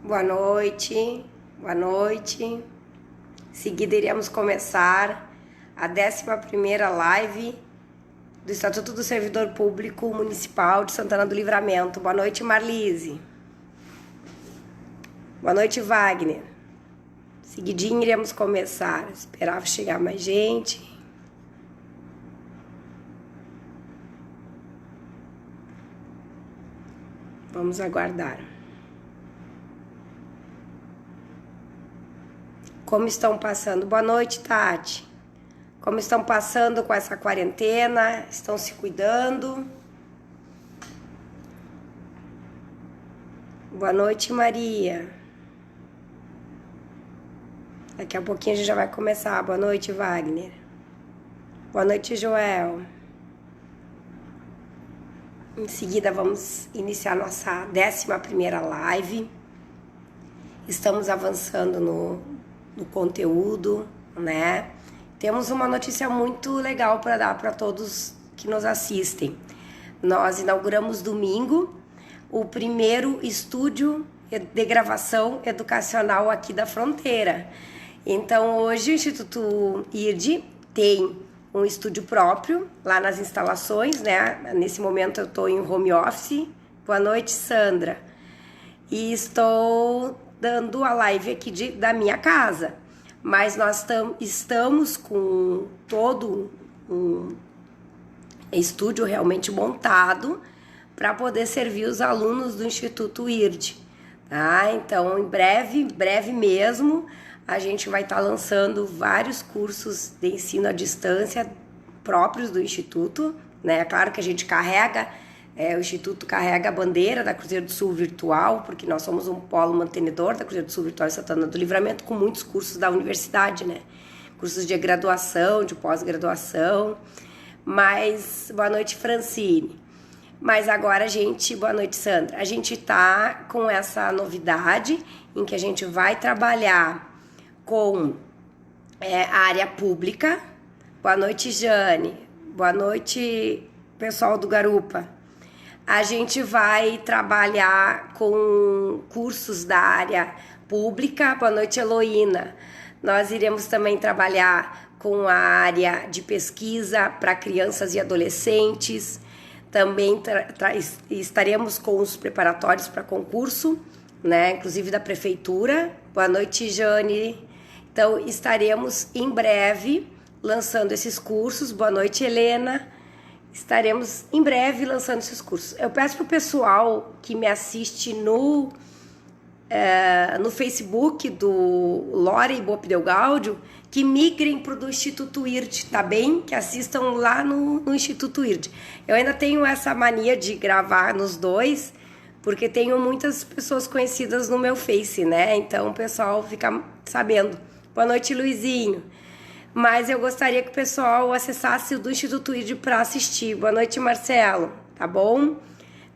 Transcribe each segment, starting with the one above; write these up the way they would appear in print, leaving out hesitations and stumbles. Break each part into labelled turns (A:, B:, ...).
A: Boa noite, boa noite. Em seguida iremos começar a 11ª live do Estatuto do Servidor Público Municipal de Santana do Livramento. Boa noite, Marlise. Boa noite, Wagner. Seguidinho iremos começar. Esperava chegar mais gente. Vamos aguardar. Como estão passando? Boa noite, Tati. Como estão passando com essa quarentena? Estão se cuidando? Boa noite, Maria. Daqui a pouquinho a gente já vai começar. Boa noite, Wagner. Boa noite, Joel. Em seguida vamos iniciar nossa 11ª live. Estamos avançando no conteúdo, né? Temos uma notícia muito legal para dar para todos que nos assistem. Nós inauguramos domingo o primeiro estúdio de gravação educacional aqui da fronteira. Então hoje o Instituto IRD tem um estúdio próprio lá nas instalações, né? Nesse momento eu estou em home office. Boa noite, Sandra. E estou dando a live aqui da minha casa. Mas nós estamos com todo um estúdio realmente montado para poder servir os alunos do Instituto IRD. Tá? Então, em breve mesmo, a gente vai estar lançando vários cursos de ensino à distância próprios do Instituto, né? Claro que a gente o Instituto carrega a bandeira da Cruzeiro do Sul Virtual, porque nós somos um polo mantenedor da Cruzeiro do Sul Virtual e Santana do Livramento, com muitos cursos da universidade, né? Cursos de graduação, de pós-graduação. Mas, boa noite, Francine. Mas agora, boa noite, Sandra. A gente tá com essa novidade em que a gente vai trabalhar com a área pública. Boa noite, Jane. Boa noite, pessoal do Garupa. A gente vai trabalhar com cursos da área pública. Boa noite, Heloína. Nós iremos também trabalhar com a área de pesquisa para crianças e adolescentes. Também estaremos com os preparatórios para concurso, né? Inclusive da prefeitura. Boa noite, Jane. Então, estaremos em breve lançando esses cursos. Boa noite, Helena. Estaremos em breve lançando esses cursos. Eu peço para o pessoal que me assiste no Facebook do Lore e Bopidel Gáudio que migrem para o do Instituto IRD, tá bem? Que assistam lá no Instituto IRD. Eu ainda tenho essa mania de gravar nos dois, porque tenho muitas pessoas conhecidas no meu Face, né? Então o pessoal fica sabendo. Boa noite, Luizinho. Mas eu gostaria que o pessoal acessasse o do Instituto IRD para assistir. Boa noite, Marcelo, tá bom?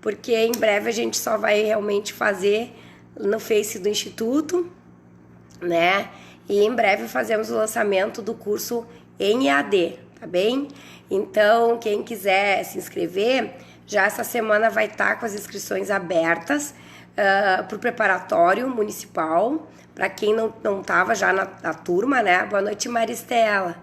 A: Porque em breve a gente só vai realmente fazer no Face do Instituto, né? E em breve fazemos o lançamento do curso em EAD, tá bem? Então, quem quiser se inscrever, já essa semana vai estar com as inscrições abertas para o preparatório municipal. Para quem não estava já na turma, né? Boa noite, Maristela.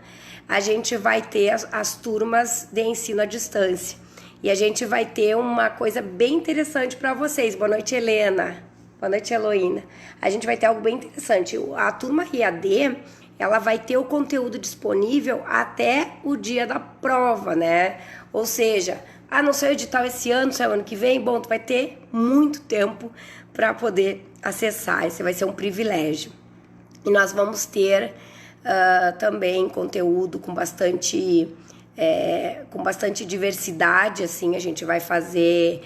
A: A gente vai ter as turmas de ensino à distância. E a gente vai ter uma coisa bem interessante para vocês. Boa noite, Helena. Boa noite, Heloína. A gente vai ter algo bem interessante. A turma IAD, ela vai ter o conteúdo disponível até o dia da prova, né? Ou seja, não saiu edital esse ano, saiu ano que vem. Bom, tu vai ter muito tempo para poder acessar. Esse vai ser um privilégio. E nós vamos ter também conteúdo com bastante diversidade, assim. A gente vai fazer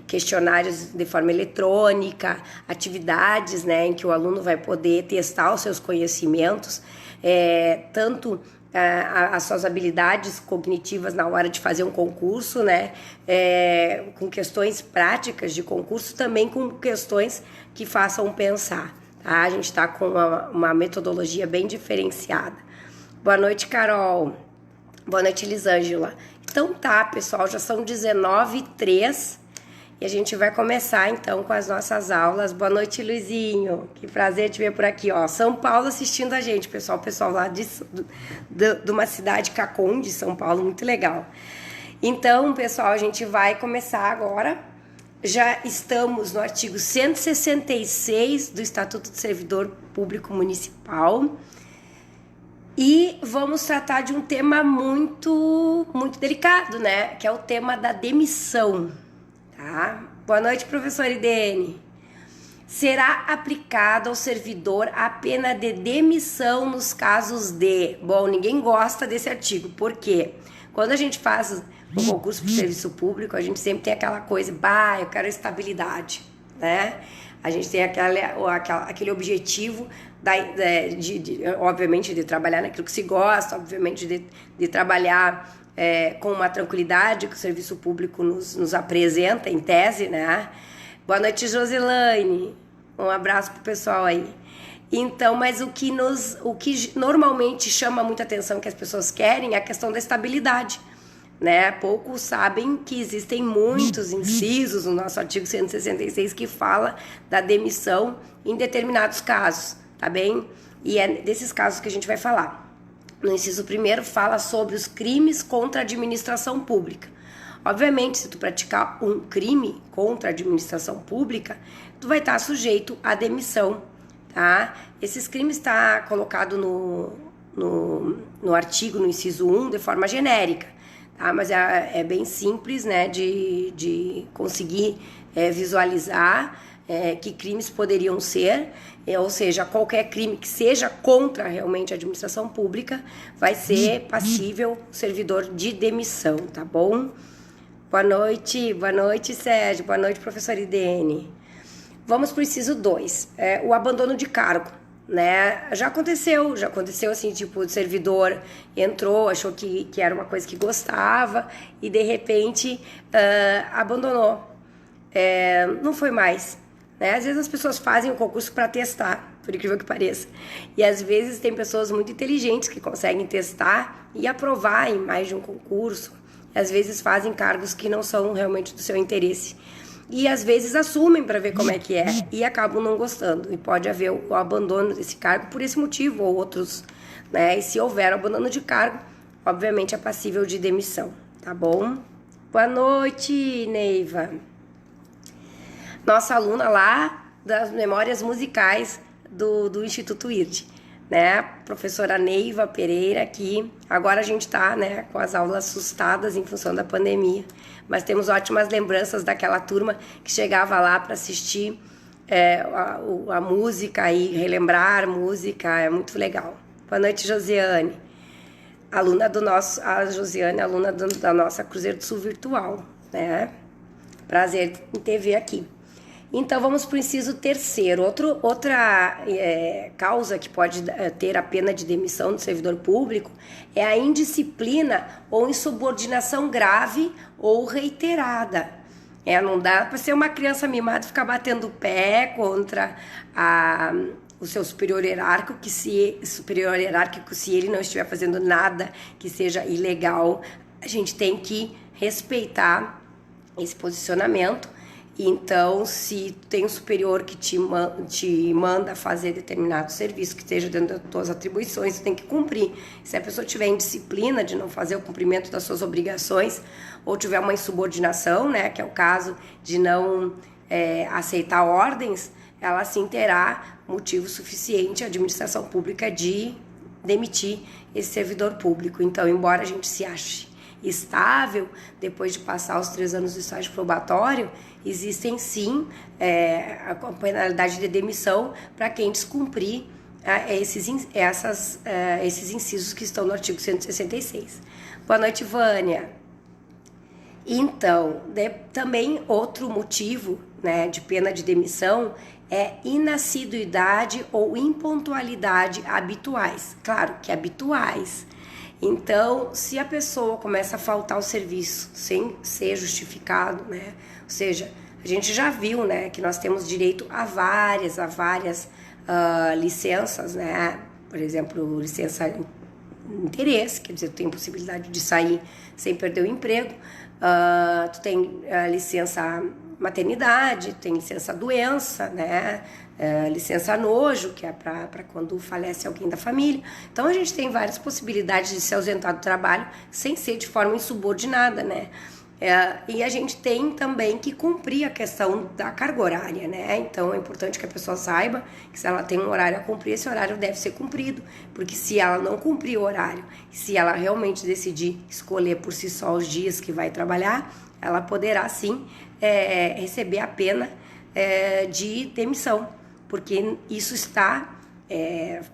A: questionários de forma eletrônica, atividades, né, em que o aluno vai poder testar os seus conhecimentos, tanto as suas habilidades cognitivas na hora de fazer um concurso, né? Com questões práticas de concurso, também com questões que façam pensar. Tá? A gente está com uma metodologia bem diferenciada. Boa noite, Carol. Boa noite, Elisângela. Então tá, pessoal, já são 19h03 E a gente vai começar então com as nossas aulas. Boa noite, Luizinho. Que prazer te ver por aqui, ó. São Paulo assistindo a gente, pessoal. Pessoal lá de uma cidade, Cacom, de São Paulo, muito legal. Então, pessoal, a gente vai começar agora. Já estamos no artigo 166 do Estatuto do Servidor Público Municipal. E vamos tratar de um tema muito delicado, né? Que é o tema da demissão. Tá? Boa noite, professor Idene. Será aplicada ao servidor a pena de demissão nos casos de... Bom, ninguém gosta desse artigo, por quê? Quando a gente faz o concurso para o serviço público, a gente sempre tem aquela coisa, eu quero estabilidade, né? A gente tem aquele objetivo, obviamente, de trabalhar naquilo que se gosta, obviamente, de trabalhar com uma tranquilidade que o serviço público nos apresenta, em tese, né? Boa noite, Josilane. Um abraço pro pessoal aí. Então, mas o que normalmente chama muita atenção que as pessoas querem é a questão da estabilidade, né? Poucos sabem que existem muitos incisos no nosso artigo 166 que fala da demissão em determinados casos, tá bem? E é desses casos que a gente vai falar. No inciso primeiro fala sobre os crimes contra a administração pública. Obviamente, se tu praticar um crime contra a administração pública, tu vai estar sujeito à demissão, tá? Esses crimes está colocado no artigo, no inciso 1, de forma genérica, tá? Mas é bem simples, né, de conseguir visualizar que crimes poderiam ser, ou seja, qualquer crime que seja contra realmente a administração pública vai ser passível servidor de demissão, tá bom? Boa noite, Sérgio, boa noite, professor Idene. Vamos para o inciso 2, o abandono de cargo, né? Já aconteceu assim, tipo, o servidor entrou, achou que era uma coisa que gostava e de repente abandonou, não foi mais. Né? Às vezes as pessoas fazem o concurso para testar, por incrível que pareça. E às vezes tem pessoas muito inteligentes que conseguem testar e aprovar em mais de um concurso. E às vezes fazem cargos que não são realmente do seu interesse. E às vezes assumem para ver como é que é e acabam não gostando. E pode haver o abandono desse cargo por esse motivo ou outros. Né? E se houver abandono de cargo, obviamente é passível de demissão. Tá bom? Boa noite, Neiva. Nossa aluna lá das memórias musicais do Instituto IRD, né? Professora Neiva Pereira aqui. Agora a gente está, né, com as aulas assustadas em função da pandemia, mas temos ótimas lembranças daquela turma que chegava lá para assistir a música e relembrar música, é muito legal. Boa noite, Josiane. A Josiane, aluna da nossa Cruzeiro do Sul Virtual, né? Prazer em te ver aqui. Então, vamos para o inciso terceiro. Outra causa que pode ter a pena de demissão do servidor público é a indisciplina ou insubordinação grave ou reiterada. Não dá para ser uma criança mimada e ficar batendo o pé contra o seu superior hierárquico, se ele não estiver fazendo nada que seja ilegal. A gente tem que respeitar esse posicionamento. Então, se tem um superior que te manda fazer determinado serviço que esteja dentro das tuas atribuições, você tem que cumprir. Se a pessoa tiver indisciplina de não fazer o cumprimento das suas obrigações ou tiver uma insubordinação, né, que é o caso de não aceitar ordens, ela sim terá motivo suficiente à administração pública de demitir esse servidor público. Então, embora a gente se ache estável, depois de passar os 3 anos do estágio probatório, existem sim a penalidade de demissão para quem descumprir esses incisos que estão no artigo 166. Boa noite, Vânia. Então, também outro motivo, né, de pena de demissão é inassiduidade ou impontualidade habituais. Claro que habituais. Então, se a pessoa começa a faltar ao serviço sem ser justificado, né? Ou seja, a gente já viu, né, que nós temos direito a várias licenças, né? Por exemplo, licença interesse, quer dizer, tu tem possibilidade de sair sem perder o emprego. Tu tem a licença maternidade, tem licença doença, né? Licença nojo, que é para quando falece alguém da família. Então a gente tem várias possibilidades de se ausentar do trabalho sem ser de forma insubordinada, né? E a gente tem também que cumprir a questão da carga horária, né? Então é importante que a pessoa saiba que se ela tem um horário a cumprir, esse horário deve ser cumprido, porque se ela não cumprir o horário, se ela realmente decidir escolher por si só os dias que vai trabalhar, ela poderá sim receber a pena de demissão, porque isso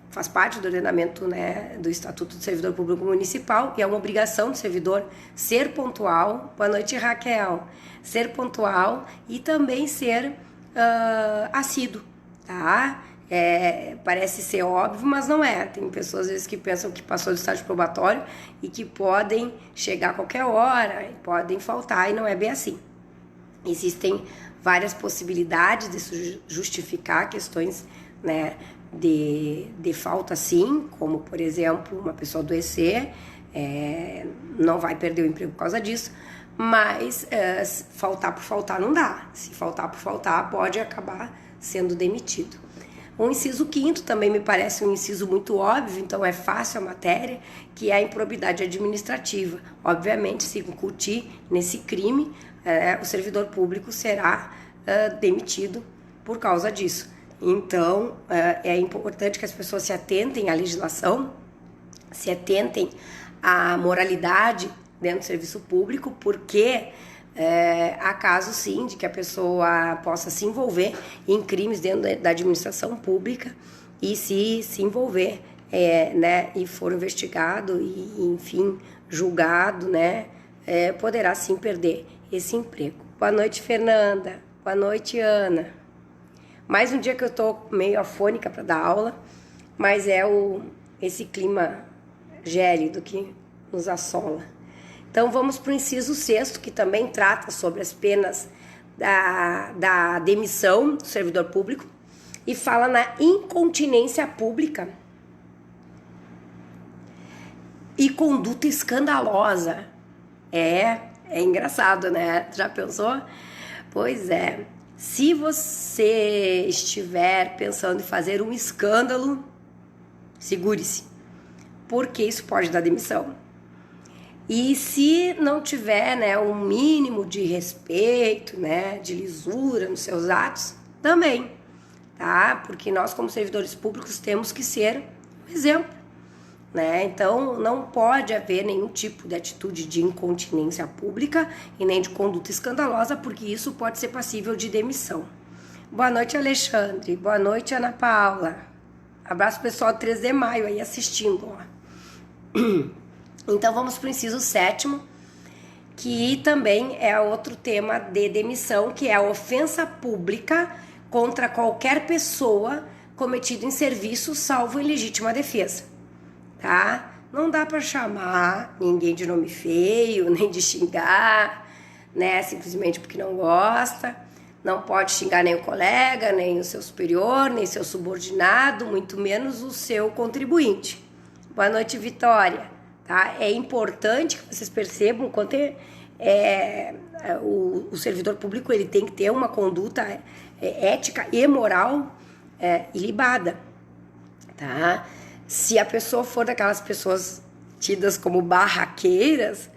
A: faz parte do ordenamento, né, do Estatuto do Servidor Público Municipal, e é uma obrigação do servidor ser pontual. Boa noite, Raquel. Ser pontual e também ser assíduo, tá? Parece ser óbvio, mas não é. Tem pessoas às vezes que pensam que passou do estágio probatório e que podem chegar a qualquer hora, podem faltar, e não é bem assim. Existem várias possibilidades de justificar questões, né, de falta, sim, como, por exemplo, uma pessoa adoecer, não vai perder o emprego por causa disso, mas faltar por faltar não dá. Se faltar por faltar, pode acabar sendo demitido. O inciso 5º também me parece um inciso muito óbvio, então é fácil a matéria, que é a improbidade administrativa. Obviamente, se incutir nesse crime, o servidor público será demitido por causa disso. Então, é importante que as pessoas se atentem à legislação, se atentem à moralidade dentro do serviço público, porque há casos, sim, de que a pessoa possa se envolver em crimes dentro da administração pública, e se envolver, né, e for investigado e, enfim, julgado, né, poderá, sim, perder esse emprego. Boa noite, Fernanda. Boa noite, Ana. Mais um dia que eu tô meio afônica para dar aula, mas esse clima gélido que nos assola. Então vamos para o inciso 6º, que também trata sobre as penas da demissão do servidor público e fala na incontinência pública e conduta escandalosa. É engraçado, né? Já pensou? Pois é. Se você estiver pensando em fazer um escândalo, segure-se, porque isso pode dar demissão. E se não tiver, né, um mínimo de respeito, né, de lisura nos seus atos, também, tá? Porque nós, como servidores públicos, temos que ser um exemplo, né? Então, não pode haver nenhum tipo de atitude de incontinência pública e nem de conduta escandalosa, porque isso pode ser passível de demissão. Boa noite, Alexandre. Boa noite, Ana Paula. Abraço pessoal do 3 de maio aí assistindo, ó. Então, vamos para o inciso 7º, que também é outro tema de demissão, que é a ofensa pública contra qualquer pessoa cometida em serviço, salvo em legítima defesa. Tá? Não dá para chamar ninguém de nome feio, nem de xingar, né? Simplesmente porque não gosta. Não pode xingar nem o colega, nem o seu superior, nem seu subordinado, muito menos o seu contribuinte. Boa noite, Vitória. Tá? É importante que vocês percebam o quanto o servidor público ele tem que ter uma conduta ética e moral ilibada. Tá? Se a pessoa for daquelas pessoas tidas como barraqueiras,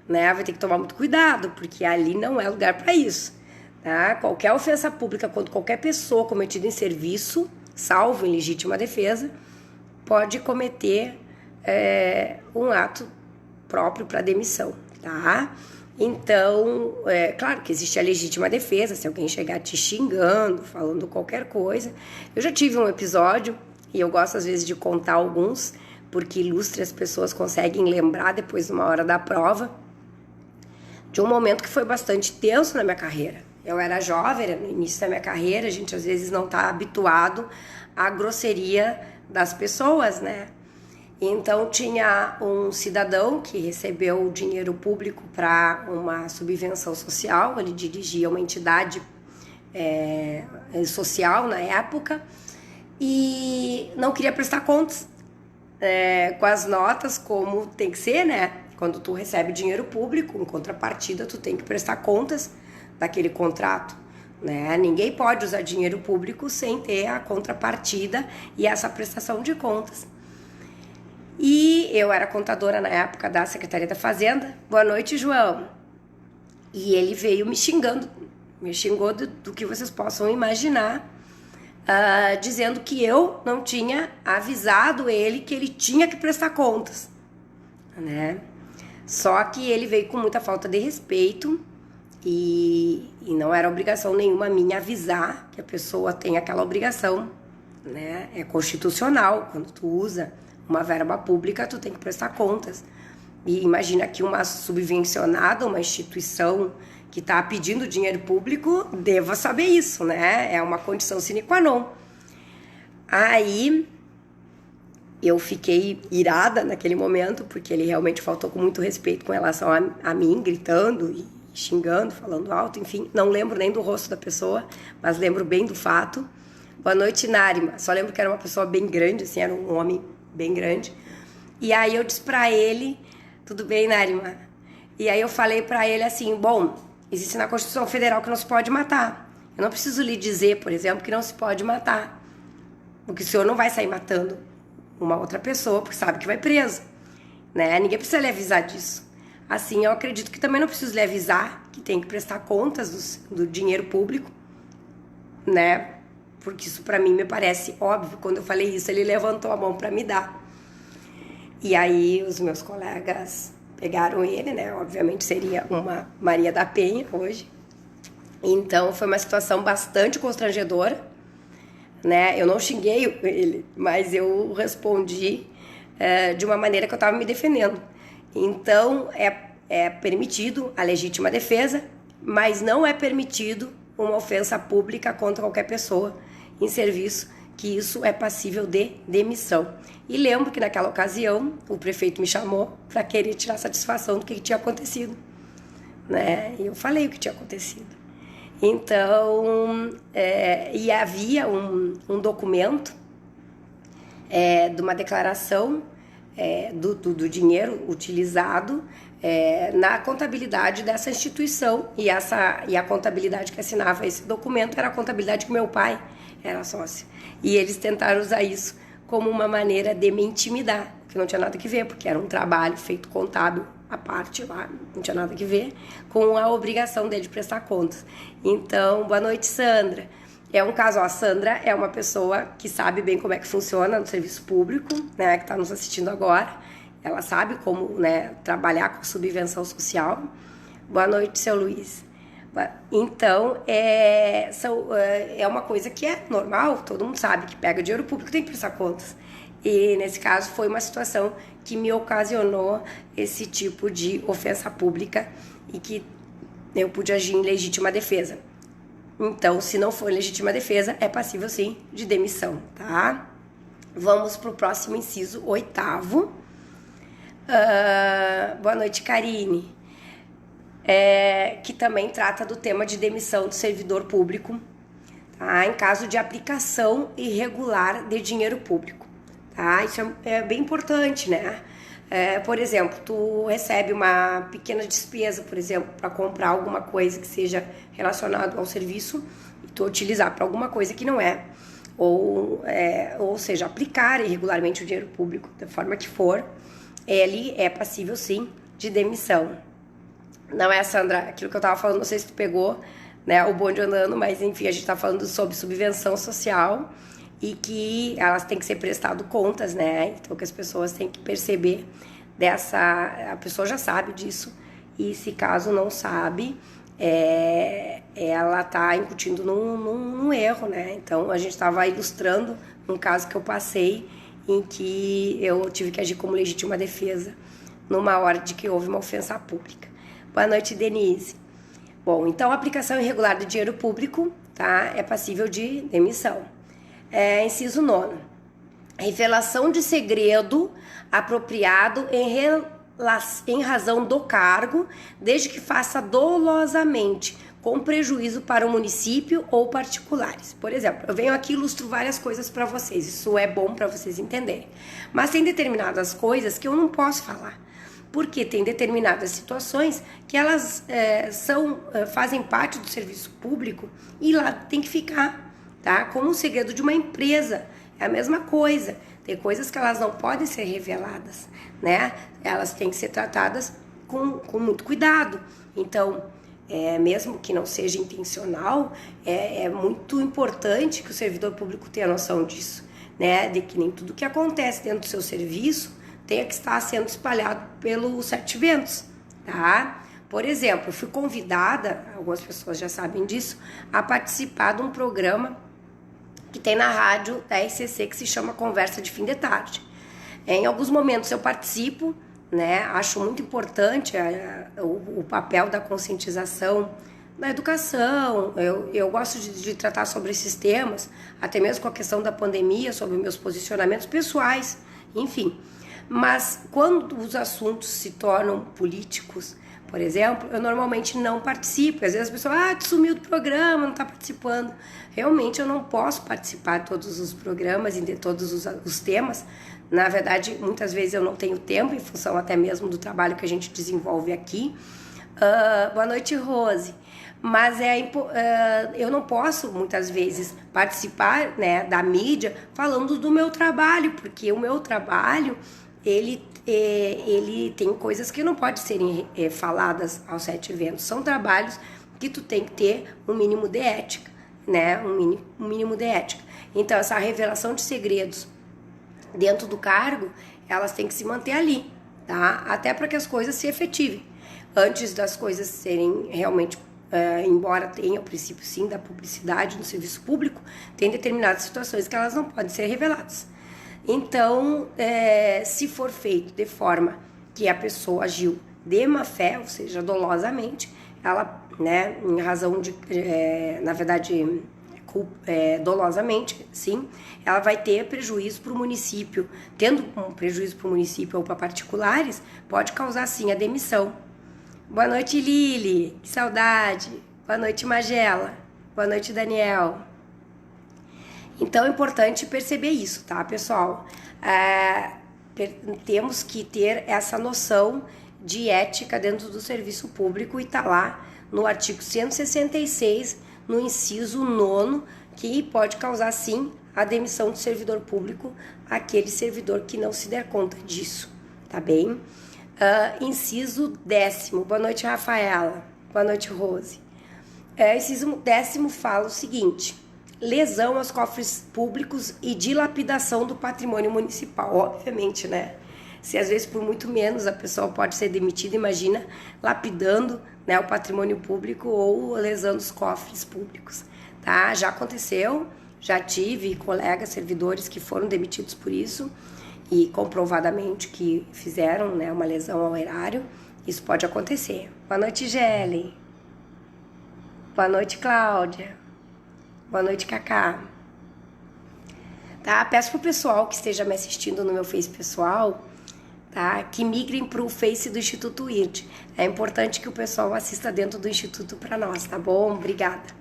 A: né, vai ter que tomar muito cuidado, porque ali não é lugar para isso. Tá? Qualquer ofensa pública contra qualquer pessoa cometida em serviço, salvo em legítima defesa, pode cometer um ato próprio para demissão. Tá? Então, claro que existe a legítima defesa, se alguém chegar te xingando, falando qualquer coisa. Eu já tive um episódio, e eu gosto às vezes de contar alguns, porque ilustra, as pessoas conseguem lembrar depois de uma hora da prova, de um momento que foi bastante tenso na minha carreira. Eu era jovem, era no início da minha carreira, a gente às vezes não está habituado à grosseria das pessoas, né? Então tinha um cidadão que recebeu dinheiro público para uma subvenção social, ele dirigia uma entidade social na época, e não queria prestar contas com as notas, como tem que ser, né? Quando tu recebe dinheiro público, em contrapartida, tu tem que prestar contas daquele contrato, né? Ninguém pode usar dinheiro público sem ter a contrapartida e essa prestação de contas. E eu era contadora na época da Secretaria da Fazenda. Boa noite, João. E ele veio me xingou do que vocês possam imaginar, dizendo que eu não tinha avisado ele que ele tinha que prestar contas, né? Só que ele veio com muita falta de respeito e não era obrigação nenhuma minha avisar que a pessoa tem aquela obrigação, né? É constitucional, quando tu usa uma verba pública, tu tem que prestar contas. E imagina que uma subvencionada, uma instituição que está pedindo dinheiro público, deva saber isso, né? É uma condição sine qua non. Aí eu fiquei irada naquele momento, porque ele realmente faltou com muito respeito com relação a mim, gritando e xingando, falando alto, enfim. Não lembro nem do rosto da pessoa, mas lembro bem do fato. Boa noite, Nárima. Só lembro que era uma pessoa bem grande, assim, era um homem bem grande. E aí eu disse pra ele, tudo bem, Nárima? E aí eu falei pra ele assim, bom, existe na Constituição Federal que não se pode matar. Eu não preciso lhe dizer, por exemplo, que não se pode matar. Porque o senhor não vai sair matando uma outra pessoa, porque sabe que vai preso, né? Ninguém precisa lhe avisar disso. Assim, eu acredito que também não preciso lhe avisar que tem que prestar contas do dinheiro público, né? Porque isso pra mim me parece óbvio. Quando eu falei isso, ele levantou a mão pra me dar. E aí os meus colegas pegaram ele, né? Obviamente seria uma Maria da Penha hoje. Então foi uma situação bastante constrangedora, né? Eu não xinguei ele, mas eu respondi de uma maneira que eu estava me defendendo. Então é permitido a legítima defesa, mas não é permitido uma ofensa pública contra qualquer pessoa em serviço, que isso é passível de demissão. E lembro que naquela ocasião o prefeito me chamou para querer tirar satisfação do que tinha acontecido, né? E eu falei o que tinha acontecido. Então, e havia um documento de uma declaração do dinheiro utilizado na contabilidade dessa instituição, e a contabilidade que assinava esse documento era a contabilidade que meu pai era sócio. E eles tentaram usar isso como uma maneira de me intimidar, que não tinha nada a ver, porque era um trabalho feito contábil à parte lá, não tinha nada a ver com a obrigação dele de prestar contas. Então, boa noite, Sandra. É um caso, a Sandra é uma pessoa que sabe bem como é que funciona no serviço público, né, que está nos assistindo agora. Ela sabe como, né, trabalhar com subvenção social. Boa noite, seu Luiz. Então, é uma coisa que é normal, todo mundo sabe que pega dinheiro público, tem que prestar contas. E, nesse caso, foi uma situação que me ocasionou esse tipo de ofensa pública e que eu pude agir em legítima defesa. Então, se não for legítima defesa, é passível, sim, de demissão, tá? Vamos para o próximo inciso, 8º. Boa noite, Karine. Que também trata do tema de demissão do servidor público, tá? Em caso de aplicação irregular de dinheiro público, tá? Isso é bem importante, né? Por exemplo, tu recebe uma pequena despesa, por exemplo, para comprar alguma coisa que seja relacionado ao serviço e tu utilizar para alguma coisa que não é. Ou seja, aplicar irregularmente o dinheiro público, da forma que for, ele é passível, sim, de demissão. Não é, Sandra, aquilo que eu estava falando, não sei se tu pegou, né, o bonde andando, mas enfim, a gente está falando sobre subvenção social e que elas têm que ser prestado contas, né? Então que as pessoas têm que perceber a pessoa já sabe disso, e se caso não sabe, ela está incutindo num erro, né? Então a gente estava ilustrando um caso que eu passei em que eu tive que agir como legítima defesa numa hora de que houve uma ofensa pública. Boa noite, Denise. Bom, então a aplicação irregular de dinheiro público, tá, é passível de demissão. Inciso 9. Revelação de segredo apropriado em razão do cargo, desde que faça dolosamente, com prejuízo para o município ou particulares. Por exemplo, eu venho aqui e ilustro várias coisas para vocês, isso é bom para vocês entenderem. Mas tem determinadas coisas que eu não posso falar, Porque tem determinadas situações que elas fazem parte do serviço público e lá tem que ficar, tá? Como o segredo de uma empresa, é a mesma coisa. Tem coisas que elas não podem ser reveladas, né? Elas têm que ser tratadas com muito cuidado. Então, mesmo que não seja intencional, é muito importante que o servidor público tenha noção disso, né? De que nem tudo que acontece dentro do seu serviço tenha que estar sendo espalhado pelos 7 ventos, tá? Por exemplo, eu fui convidada, algumas pessoas já sabem disso, a participar de um programa que tem na rádio da RCC que se chama Conversa de Fim de Tarde. Em alguns momentos eu participo, né? Acho muito importante o papel da conscientização na educação. Eu gosto de tratar sobre esses temas, até mesmo com a questão da pandemia, sobre meus posicionamentos pessoais, enfim. Mas quando os assuntos se tornam políticos, por exemplo, eu normalmente não participo. Às vezes a pessoa, tu sumiu do programa, não está participando. Realmente eu não posso participar de todos os programas e de todos os temas. Na verdade, muitas vezes eu não tenho tempo, em função até mesmo do trabalho que a gente desenvolve aqui. Boa noite, Rose. Mas eu não posso, muitas vezes, participar, né, da mídia falando do meu trabalho, porque o meu trabalho, ele tem coisas que não podem serem faladas aos 7 ventos. São trabalhos que tu tem que ter um mínimo de ética, né? Um mínimo de ética. Então, essa revelação de segredos dentro do cargo, elas têm que se manter ali, tá? Até para que as coisas se efetivem. Antes das coisas serem realmente, embora tenha o princípio, sim, da publicidade no serviço público, tem determinadas situações que elas não podem ser reveladas. Então, se for feito de forma que a pessoa agiu de má fé, ou seja, dolosamente, ela, né, em razão de, na verdade, dolosamente, sim, ela vai ter prejuízo para o município. Tendo um prejuízo para o município ou para particulares, pode causar, sim, a demissão. Boa noite, Lili, que saudade. Boa noite, Magela. Boa noite, Daniel. Então, é importante perceber isso, tá, pessoal? Temos que ter essa noção de ética dentro do serviço público e tá lá no artigo 166, no inciso 9º, que pode causar, sim, a demissão do servidor público, aquele servidor que não se der conta disso, tá bem? Inciso 10º, boa noite, Rafaela. Boa noite, Rose. Inciso 10º fala o seguinte: lesão aos cofres públicos e dilapidação do patrimônio municipal. Obviamente, né? Se às vezes por muito menos a pessoa pode ser demitida, imagina lapidando, né, o patrimônio público ou lesando os cofres públicos, tá? Já aconteceu, já tive colegas servidores que foram demitidos por isso e comprovadamente que fizeram, né, uma lesão ao erário. Isso pode acontecer. Boa noite, Gelli. Boa noite, Cláudia. Boa noite, Cacá. Tá? Peço pro pessoal que esteja me assistindo no meu Face pessoal, tá, que migrem pro Face do Instituto IRD. É importante que o pessoal assista dentro do Instituto para nós, tá bom? Obrigada.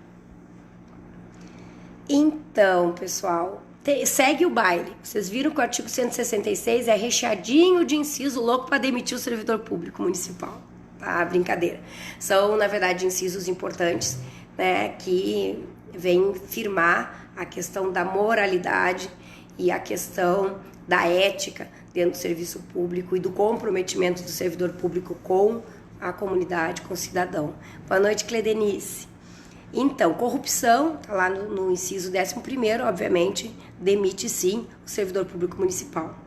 A: Então, pessoal, segue o baile. Vocês viram que o artigo 166 é recheadinho de inciso louco para demitir o servidor público municipal. Tá? Brincadeira. São, na verdade, incisos importantes, né, que vem firmar a questão da moralidade e a questão da ética dentro do serviço público e do comprometimento do servidor público com a comunidade, com o cidadão. Boa noite, Cledenice. Então, corrupção, tá lá no inciso 11º, obviamente, demite sim o servidor público municipal.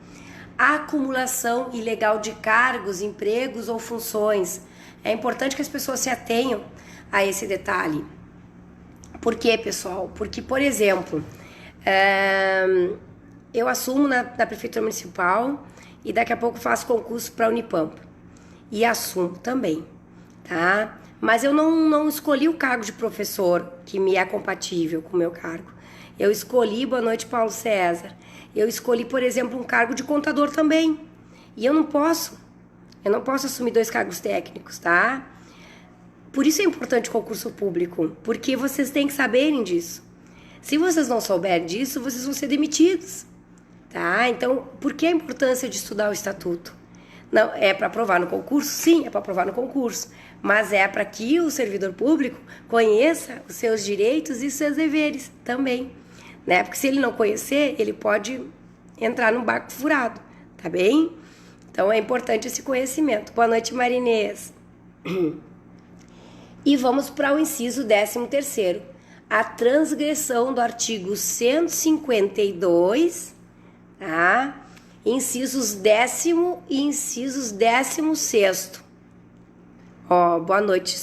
A: A acumulação ilegal de cargos, empregos ou funções. É importante que as pessoas se atenham a esse detalhe. Por quê, pessoal? Porque, por exemplo, eu assumo na Prefeitura Municipal e daqui a pouco faço concurso para a Unipampa. E assumo também, tá? Mas eu não escolhi o cargo de professor que me é compatível com o meu cargo. Eu escolhi, boa noite, Paulo César. Eu escolhi, por exemplo, um cargo de contador também. E eu não posso assumir 2 cargos técnicos, tá? Por isso é importante o concurso público, porque vocês têm que saberem disso. Se vocês não souberem disso, vocês vão ser demitidos, tá? Então, por que a importância de estudar o estatuto? Não, é para aprovar no concurso? Sim, é para aprovar no concurso. Mas é para que o servidor público conheça os seus direitos e seus deveres também, né? Porque se ele não conhecer, ele pode entrar num barco furado, tá bem? Então é importante esse conhecimento. Boa noite, Marinês. E vamos para o inciso 13º. A transgressão do artigo 152, tá? Incisos 10º e incisos 16º. Ó, boa noite,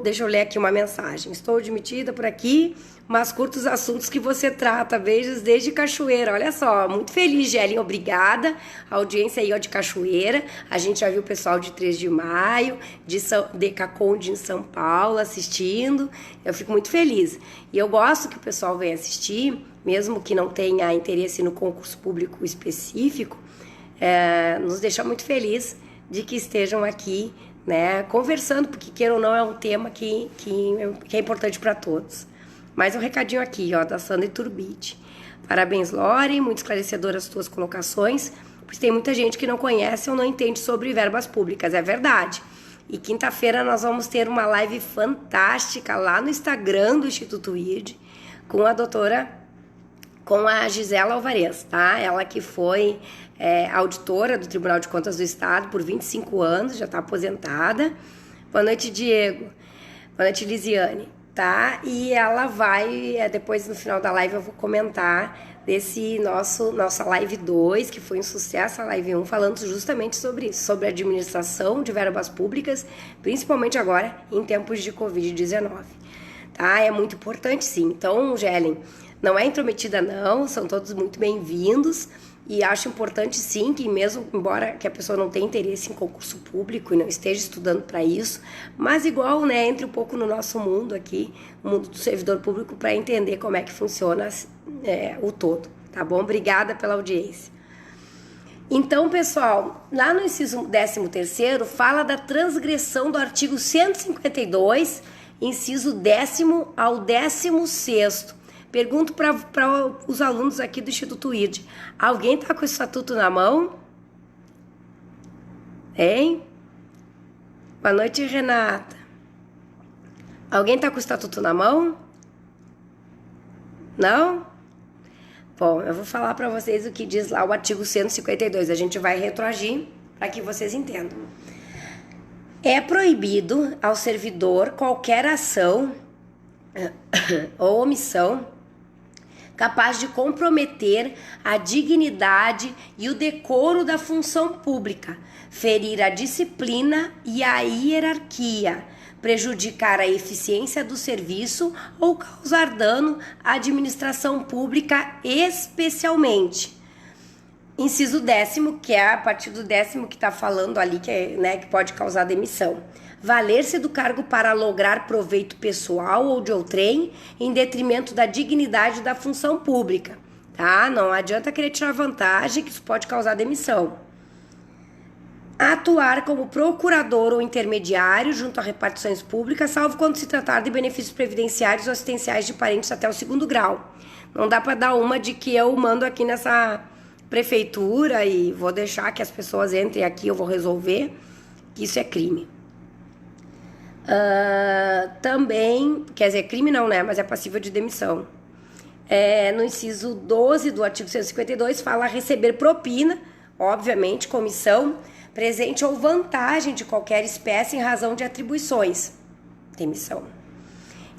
A: deixa eu ler aqui uma mensagem. Estou admitida por aqui, mas curto os assuntos que você trata. Beijos desde Cachoeira. Olha só, muito feliz, Gelin, obrigada. A audiência aí, ó, de Cachoeira. A gente já viu o pessoal de 3 de maio, de Caconde em São Paulo assistindo. Eu fico muito feliz. E eu gosto que o pessoal venha assistir, mesmo que não tenha interesse no concurso público específico, nos deixa muito feliz de que estejam aqui, né, conversando, porque queira ou não é um tema que é importante para todos. Mais um recadinho aqui, ó, da Sandra Turbide. Parabéns, Lore, muito esclarecedoras as tuas colocações, porque tem muita gente que não conhece ou não entende sobre verbas públicas, é verdade. E quinta-feira nós vamos ter uma live fantástica lá no Instagram do Instituto ID, com a Gisela Alvarez, tá? Ela que foi auditora do Tribunal de Contas do Estado por 25 anos, já está aposentada. Boa noite, Diego. Boa noite, Lisiane, tá? E ela vai, depois no final da live eu vou comentar desse nossa live 2, que foi um sucesso, a live 1, falando justamente sobre isso, sobre a administração de verbas públicas, principalmente agora em tempos de Covid-19, tá? É muito importante, sim. Então, Gelen, não é intrometida não, são todos muito bem-vindos e acho importante sim que mesmo, embora que a pessoa não tenha interesse em concurso público e não esteja estudando para isso, mas igual, né, entre um pouco no nosso mundo aqui, o mundo do servidor público, para entender como é que funciona o todo, tá bom? Obrigada pela audiência. Então, pessoal, lá no inciso 13º fala da transgressão do artigo 152, inciso 10º ao 16º. Pergunto para os alunos aqui do Instituto ID. Alguém está com o estatuto na mão? Hein? Boa noite, Renata. Alguém está com o estatuto na mão? Não? Bom, eu vou falar para vocês o que diz lá o artigo 152. A gente vai retroagir para que vocês entendam. É proibido ao servidor qualquer ação ou omissão capaz de comprometer a dignidade e o decoro da função pública, ferir a disciplina e a hierarquia, prejudicar a eficiência do serviço ou causar dano à administração pública especialmente. Inciso 10º, que é a partir do 10º que está falando ali, que pode causar demissão. Valer-se do cargo para lograr proveito pessoal ou de outrem em detrimento da dignidade da função pública, tá? Não adianta querer tirar vantagem, que isso pode causar demissão. Atuar como procurador ou intermediário junto a repartições públicas, salvo quando se tratar de benefícios previdenciários ou assistenciais de parentes até o 2º grau. Não dá para dar uma de que eu mando aqui nessa prefeitura e vou deixar que as pessoas entrem aqui, eu vou resolver, que isso é crime. Também, quer dizer, crime não, né? Mas é passível de demissão. No inciso 12 do artigo 152 fala receber propina, obviamente, comissão, presente ou vantagem de qualquer espécie em razão de atribuições. Demissão.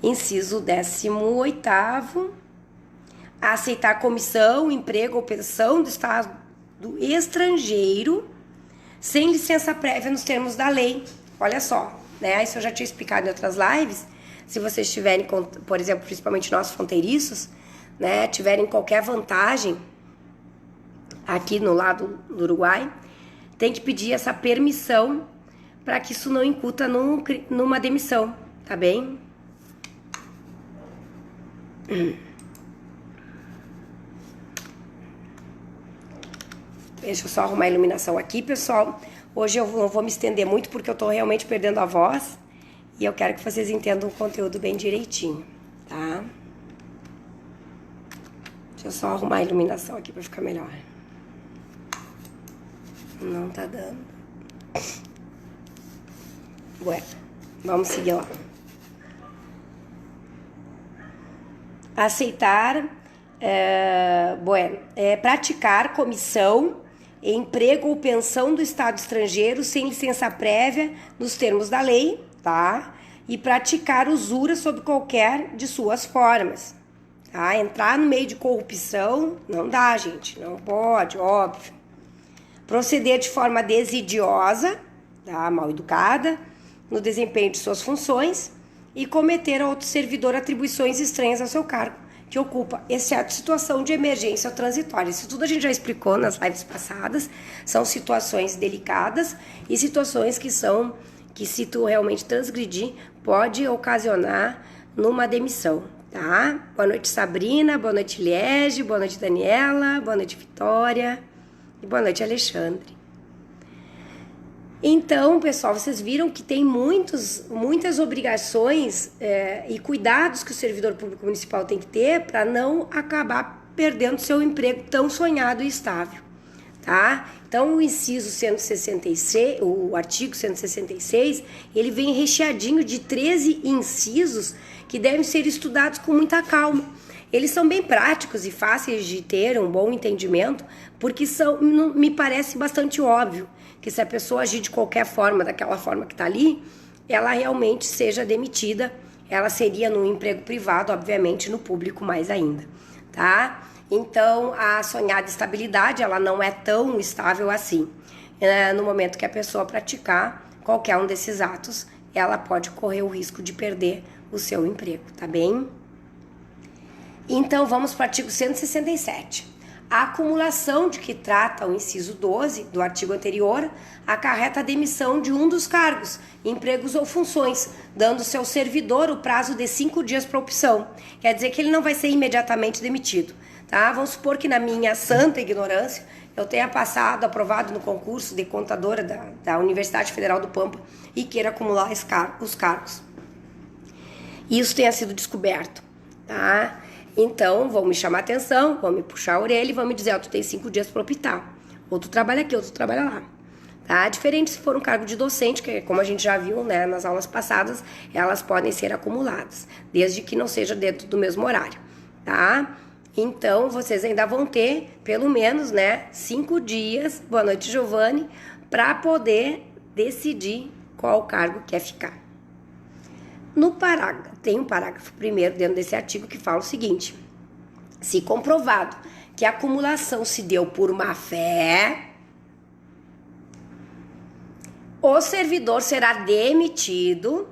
A: Inciso 18º, aceitar comissão, emprego ou pensão do Estado estrangeiro sem licença prévia nos termos da lei. Olha só, né? Isso eu já tinha explicado em outras lives. Se vocês tiverem, por exemplo, principalmente nossos fronteiriços, né, tiverem qualquer vantagem aqui no lado do Uruguai, tem que pedir essa permissão para que isso não incuta numa demissão, tá bem? Deixa eu só arrumar a iluminação aqui, pessoal. Hoje eu não vou me estender muito porque eu tô realmente perdendo a voz e eu quero que vocês entendam o conteúdo bem direitinho, tá? Deixa eu só arrumar a iluminação aqui pra ficar melhor. Não tá dando. Ué, vamos seguir lá. Aceitar, praticar comissão, emprego ou pensão do Estado estrangeiro sem licença prévia nos termos da lei, tá? E praticar usura sob qualquer de suas formas, tá? Entrar no meio de corrupção não dá, gente, não pode, óbvio. Proceder de forma desidiosa, tá? Mal educada, no desempenho de suas funções e cometer a outro servidor atribuições estranhas ao seu cargo que ocupa, exceto situação de emergência ou transitória. Isso tudo a gente já explicou nas lives passadas, são situações delicadas e situações que se tu realmente transgredir, pode ocasionar numa demissão, tá? Boa noite, Sabrina, boa noite, Liege, boa noite, Daniela, boa noite, Vitória e boa noite, Alexandre. Então, pessoal, vocês viram que tem muitas obrigações e cuidados que o servidor público municipal tem que ter para não acabar perdendo seu emprego tão sonhado e estável, tá? Então, o inciso 166, o artigo 166, ele vem recheadinho de 13 incisos que devem ser estudados com muita calma. Eles são bem práticos e fáceis de ter um bom entendimento, porque me parece bastante óbvio que se a pessoa agir de qualquer forma, daquela forma que está ali, ela realmente seja demitida, ela seria no emprego privado, obviamente, no público mais ainda, tá? Então, a sonhada estabilidade, ela não é tão estável assim. No momento que a pessoa praticar qualquer um desses atos, ela pode correr o risco de perder o seu emprego, tá bem? Então, vamos para o artigo 167. A acumulação de que trata o inciso 12 do artigo anterior acarreta a demissão de um dos cargos, empregos ou funções, dando seu servidor o prazo de 5 dias para opção. Quer dizer que ele não vai ser imediatamente demitido, tá? Vamos supor que na minha santa ignorância eu tenha aprovado no concurso de contadora da Universidade Federal do Pampa e queira acumular os cargos. Isso tenha sido descoberto, tá? Então, vão me chamar a atenção, vão me puxar a orelha e vão me dizer, ó, tu tem 5 dias para optar. Ou tu trabalha aqui, ou tu trabalha lá. Tá? Diferente se for um cargo de docente, que como a gente já viu, né, nas aulas passadas, elas podem ser acumuladas, desde que não seja dentro do mesmo horário, tá? Então, vocês ainda vão ter, pelo menos, né, 5 dias, boa noite, Giovanni, para poder decidir qual cargo quer ficar. Tem um parágrafo primeiro dentro desse artigo que fala o seguinte: se comprovado que a acumulação se deu por má fé, o servidor será demitido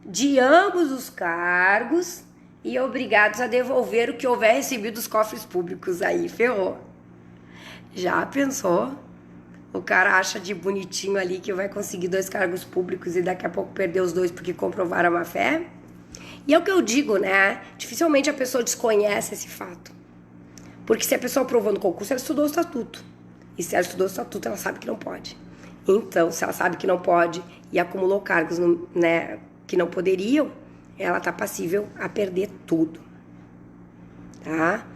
A: de ambos os cargos e obrigados a devolver o que houver recebido dos cofres públicos. Aí ferrou. Já pensou? O cara acha de bonitinho ali que vai conseguir 2 cargos públicos e daqui a pouco perder os 2 porque comprovaram a má-fé? E é o que eu digo, né? Dificilmente a pessoa desconhece esse fato. Porque se a pessoa aprovou no concurso, ela estudou o estatuto. E se ela estudou o estatuto, ela sabe que não pode. Então, se ela sabe que não pode e acumulou cargos, né, que não poderiam, ela está passível a perder tudo. Tá?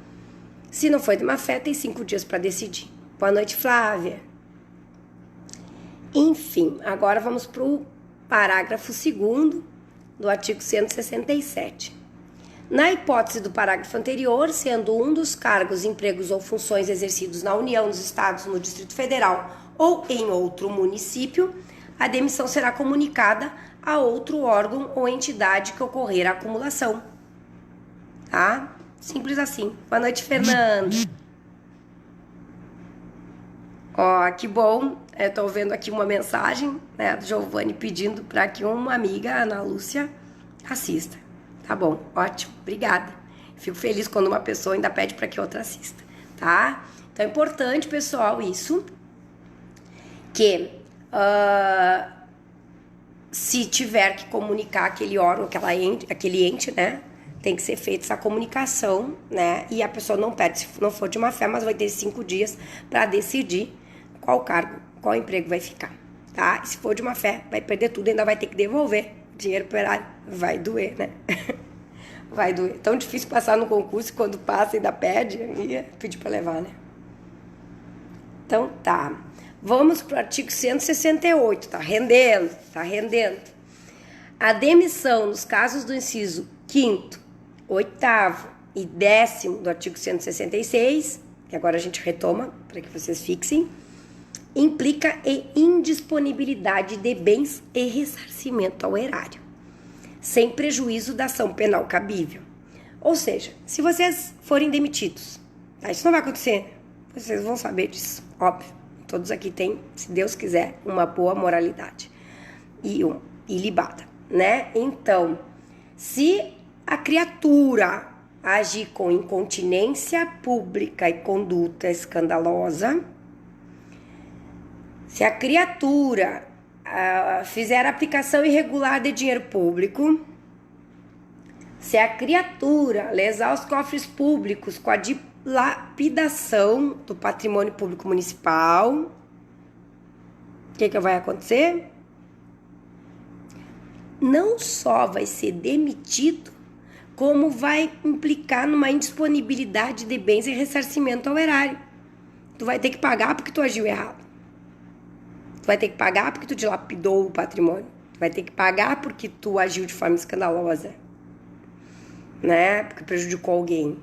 A: Se não foi de má-fé, tem 5 dias para decidir. Boa noite, Flávia. Enfim, agora vamos para o parágrafo 2º do artigo 167. Na hipótese do parágrafo anterior, sendo um dos cargos, empregos ou funções exercidos na União, nos Estados, no Distrito Federal ou em outro município, a demissão será comunicada a outro órgão ou entidade que ocorrer a acumulação. Tá? Simples assim. Boa noite, Fernanda. Ó, que bom, eu tô vendo aqui uma mensagem, né, do Giovanni pedindo para que uma amiga, Ana Lúcia, assista. Tá bom, ótimo, obrigada. Fico feliz quando uma pessoa ainda pede para que outra assista, tá? Então é importante, pessoal, isso, que se tiver que comunicar aquele órgão, aquele ente, né, tem que ser feita essa comunicação, né, e a pessoa não perde se não for de má fé, mas vai ter 5 dias para decidir qual cargo, qual emprego vai ficar, tá? E se for de má fé, vai perder tudo, ainda vai ter que devolver dinheiro pro erário. Vai doer, né? Vai doer. Tão difícil passar no concurso, quando passa ainda pede, e pedir para levar, né? Então, tá. Vamos pro artigo 168, tá rendendo, tá rendendo. A demissão nos casos do inciso 5º, 8º e 10º do artigo 166, que agora a gente retoma para que vocês fixem, implica em indisponibilidade de bens e ressarcimento ao erário, sem prejuízo da ação penal cabível. Ou seja, se vocês forem demitidos, tá? Isso não vai acontecer, vocês vão saber disso, óbvio. Todos aqui têm, se Deus quiser, uma boa moralidade e ilibada, né? Então, se a criatura agir com incontinência pública e conduta escandalosa, se a criatura fizer aplicação irregular de dinheiro público, se a criatura lesar os cofres públicos com a dilapidação do patrimônio público municipal, o que vai acontecer? Não só vai ser demitido, como vai implicar numa indisponibilidade de bens e ressarcimento ao erário. Tu vai ter que pagar porque tu agiu errado. Tu vai ter que pagar porque tu dilapidou o patrimônio. Tu vai ter que pagar porque tu agiu de forma escandalosa, né? Porque prejudicou alguém.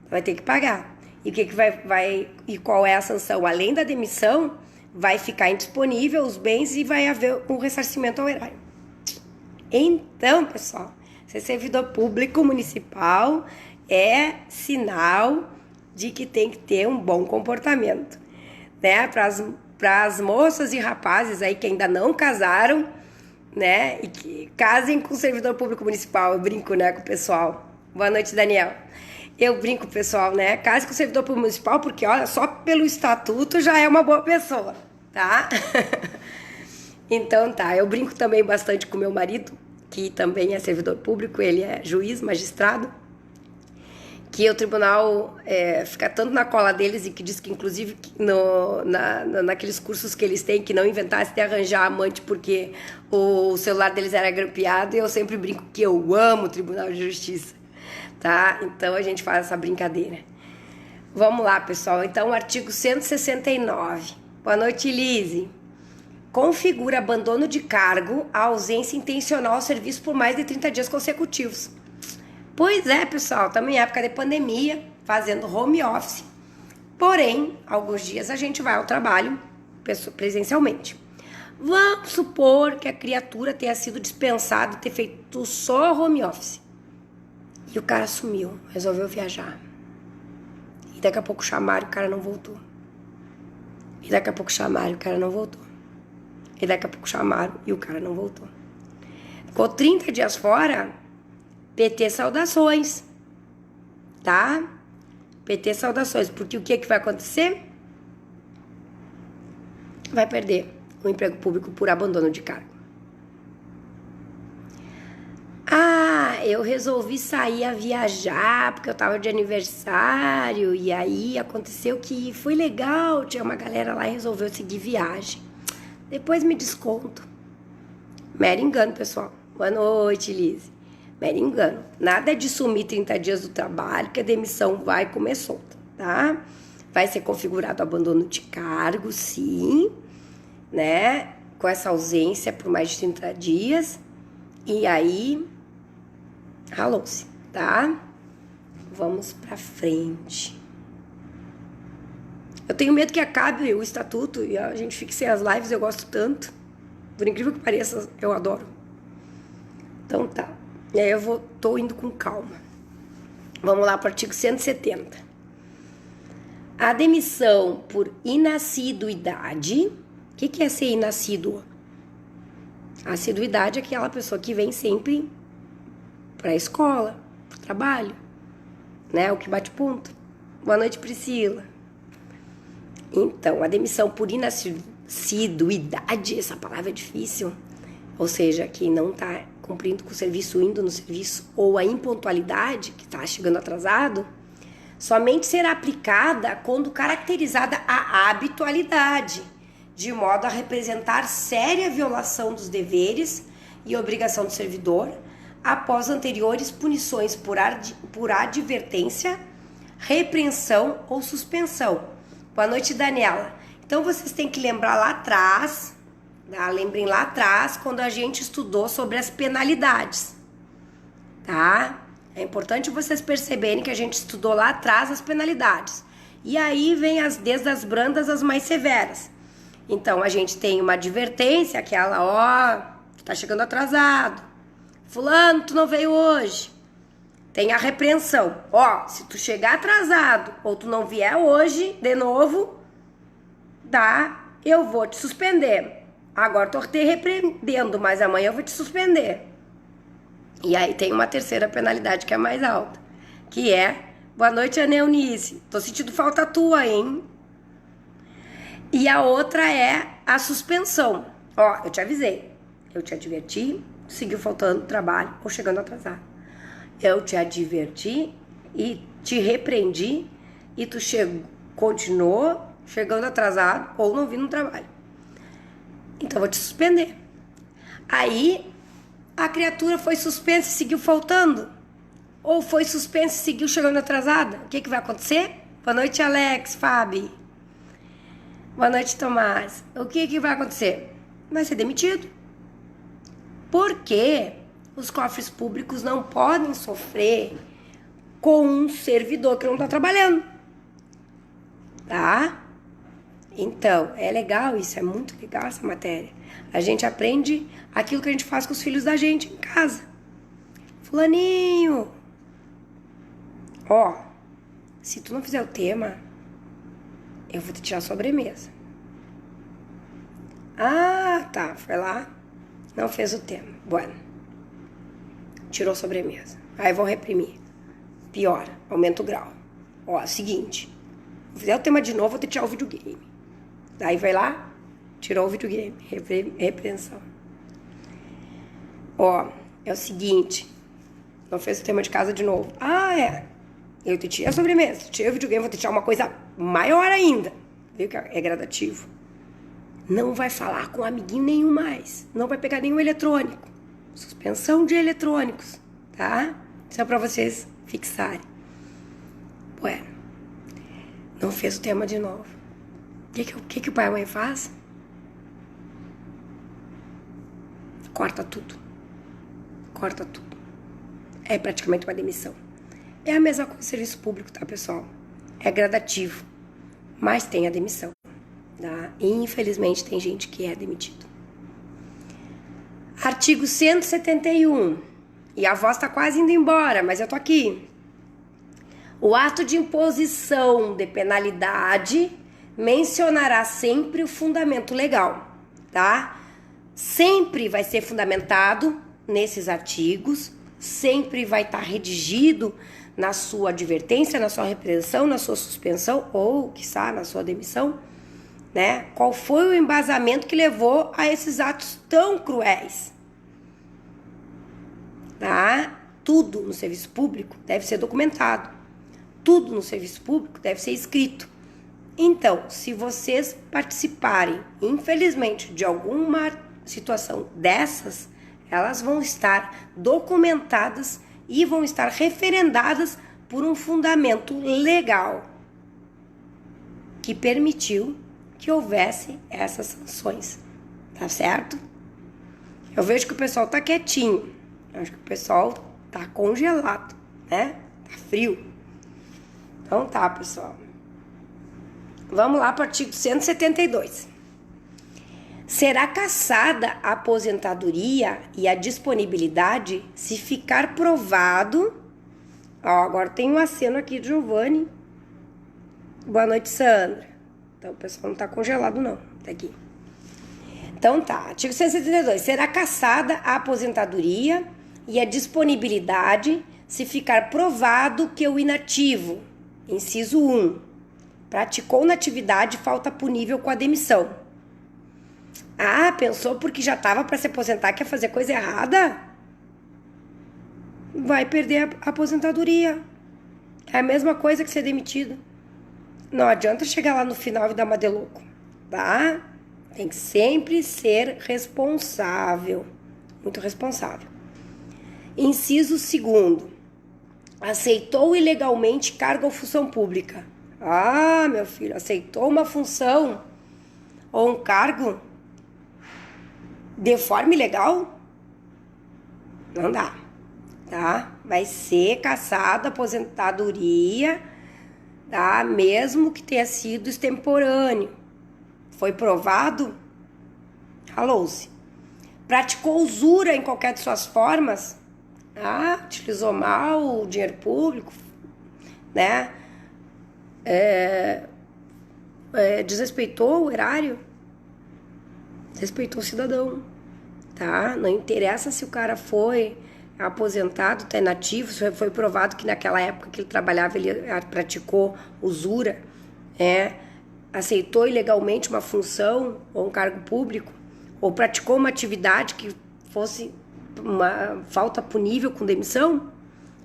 A: Tu vai ter que pagar. E o que vai e qual é a sanção? Além da demissão, vai ficar indisponível os bens e vai haver um ressarcimento ao erário. Então, pessoal, ser servidor público municipal é sinal de que tem que ter um bom comportamento, né? Para as moças e rapazes aí que ainda não casaram, né? E que casem com o servidor público municipal. Eu brinco, né, com o pessoal. Boa noite, Daniel. Eu brinco, pessoal, né? Case com o servidor público municipal porque, olha, só pelo estatuto já é uma boa pessoa, tá? Então tá, eu brinco também bastante com meu marido, que também é servidor público, ele é juiz, magistrado, que o tribunal fica tanto na cola deles e que diz que, inclusive, naqueles cursos que eles têm, que não inventasse de arranjar amante porque o celular deles era grampeado, e eu sempre brinco que eu amo o Tribunal de Justiça, tá? Então a gente faz essa brincadeira. Vamos lá, pessoal. Então, o artigo 169. Boa noite, Lise. Configura abandono de cargo a ausência intencional ao serviço por mais de 30 dias consecutivos. Pois é, pessoal, estamos em época de pandemia, fazendo home office. Porém, alguns dias a gente vai ao trabalho presencialmente. Vamos supor que a criatura tenha sido dispensada e ter feito só home office. E o cara sumiu, resolveu viajar. E daqui a pouco chamaram e o cara não voltou. E daqui a pouco chamaram e o cara não voltou. E daqui a pouco chamaram e o cara não voltou. Ficou 30 dias fora, PT saudações, tá? PT saudações, porque o que vai acontecer? Vai perder o emprego público por abandono de cargo. Ah, eu resolvi sair a viajar porque eu tava de aniversário e aí aconteceu que foi legal, tinha uma galera lá e resolveu seguir viagem. Depois me desconto. Mero engano, pessoal. Boa noite, Lise. Mero engano. Nada de sumir 30 dias do trabalho, que a demissão vai comer solta, tá? Vai ser configurado abandono de cargo, sim, né? Com essa ausência por mais de 30 dias. E aí, ralou-se, tá? Vamos pra frente. Eu tenho medo que acabe o estatuto e a gente fique sem as lives, eu gosto tanto. Por incrível que pareça, eu adoro. Então tá. E aí tô indo com calma. Vamos lá para o artigo 170. A demissão por inassiduidade. O que é ser inassíduo? A assiduidade é aquela pessoa que vem sempre para a escola, para o trabalho, né? O que bate ponto. Boa noite, Priscila. Então, a demissão por inassiduidade, essa palavra é difícil, ou seja, que não está cumprindo com o serviço, indo no serviço, ou a impontualidade, que está chegando atrasado, somente será aplicada quando caracterizada a habitualidade, de modo a representar séria violação dos deveres e obrigação do servidor, após anteriores punições por advertência, repreensão ou suspensão. Boa noite, Daniela. Então, vocês têm que lembrar lá atrás, Tá? Lembrem lá atrás, quando a gente estudou sobre as penalidades. Tá? É importante vocês perceberem que a gente estudou lá atrás as penalidades. E aí vem desde as brandas às mais severas. Então, a gente tem uma advertência, aquela, tu tá chegando atrasado. Fulano, tu não veio hoje. Tem a repreensão. Se tu chegar atrasado ou tu não vier hoje, de novo, eu vou te suspender. Agora tô te repreendendo, mas amanhã eu vou te suspender. E aí tem uma terceira penalidade que é mais alta, que é: boa noite, Ana Eunice. Tô sentindo falta tua, hein? E a outra é a suspensão. Eu te avisei. Eu te adverti, seguiu faltando trabalho ou chegando atrasado. Eu te adverti e te repreendi e tu continuou chegando atrasado ou não vindo no trabalho. Então eu vou te suspender. Aí a criatura foi suspensa e seguiu faltando? Ou foi suspensa e seguiu chegando atrasada? O que vai acontecer? Boa noite, Alex, Fábio. Boa noite, Tomás. O que vai acontecer? Vai ser demitido. Porque os cofres públicos não podem sofrer com um servidor que não está trabalhando. Tá? Então, é legal isso, é muito legal essa matéria. A gente aprende aquilo que a gente faz com os filhos da gente em casa. Fulaninho, se tu não fizer o tema, eu vou te tirar a sobremesa. Tá, foi lá, não fez o tema. Bueno, tirou a sobremesa. Aí vou reprimir. Pior, aumenta o grau. Seguinte, se fizer o tema de novo, vou te tirar o videogame. Daí vai lá, tirou o videogame, repreensão. É o seguinte, não fez o tema de casa de novo. Eu te tirei a sobremesa, tirei o videogame, vou te tirar uma coisa maior ainda. Viu que é gradativo. Não vai falar com amiguinho nenhum mais. Não vai pegar nenhum eletrônico. Suspensão de eletrônicos, tá? Isso é pra vocês fixarem. Bueno, não fez o tema de novo. O que o pai e a mãe faz? Corta tudo. Corta tudo. É praticamente uma demissão. É a mesma coisa do serviço público, tá, pessoal? É gradativo, mas tem a demissão, tá? E, infelizmente, tem gente que é demitido. Artigo 171. E a voz tá quase indo embora, mas eu tô aqui. O ato de imposição de penalidade mencionará sempre o fundamento legal, tá? Sempre vai ser fundamentado nesses artigos, sempre vai estar redigido na sua advertência, na sua repreensão, na sua suspensão ou, quiçá, na sua demissão, né? Qual foi o embasamento que levou a esses atos tão cruéis? Tá? Tudo no serviço público deve ser documentado. Tudo no serviço público deve ser escrito. Então, se vocês participarem, infelizmente, de alguma situação dessas, elas vão estar documentadas e vão estar referendadas por um fundamento legal que permitiu que houvesse essas sanções. Tá certo? Eu vejo que o pessoal tá quietinho. Eu acho que o pessoal tá congelado, né? Tá frio. Então tá, pessoal. Vamos lá para o artigo 172. Será cassada a aposentadoria e a disponibilidade se ficar provado... agora tem um aceno aqui de Giovanni. Boa noite, Sandra. Então, o pessoal não tá congelado, não. Tá aqui. Então, tá. Artigo 172. Será cassada a aposentadoria e a disponibilidade se ficar provado que o inativo, inciso 1, praticou na atividade falta punível com a demissão. Pensou porque já estava para se aposentar que ia fazer coisa errada? Vai perder a aposentadoria. É a mesma coisa que ser demitido. Não adianta chegar lá no final e dar uma de louco, tá? Tem que sempre ser responsável. Muito responsável. Inciso 2. Aceitou ilegalmente cargo ou função pública. Meu filho, aceitou uma função ou um cargo de forma ilegal, não dá, tá? Vai ser cassada a aposentadoria, tá? Mesmo que tenha sido extemporâneo. Foi provado? Ralou-se. Praticou usura em qualquer de suas formas? Utilizou mal o dinheiro público, né? Desrespeitou o erário? Desrespeitou o cidadão, tá? Não interessa se o cara foi aposentado, tá inativo, foi provado que naquela época que ele trabalhava, ele praticou usura, aceitou ilegalmente uma função ou um cargo público, ou praticou uma atividade que fosse uma falta punível com demissão,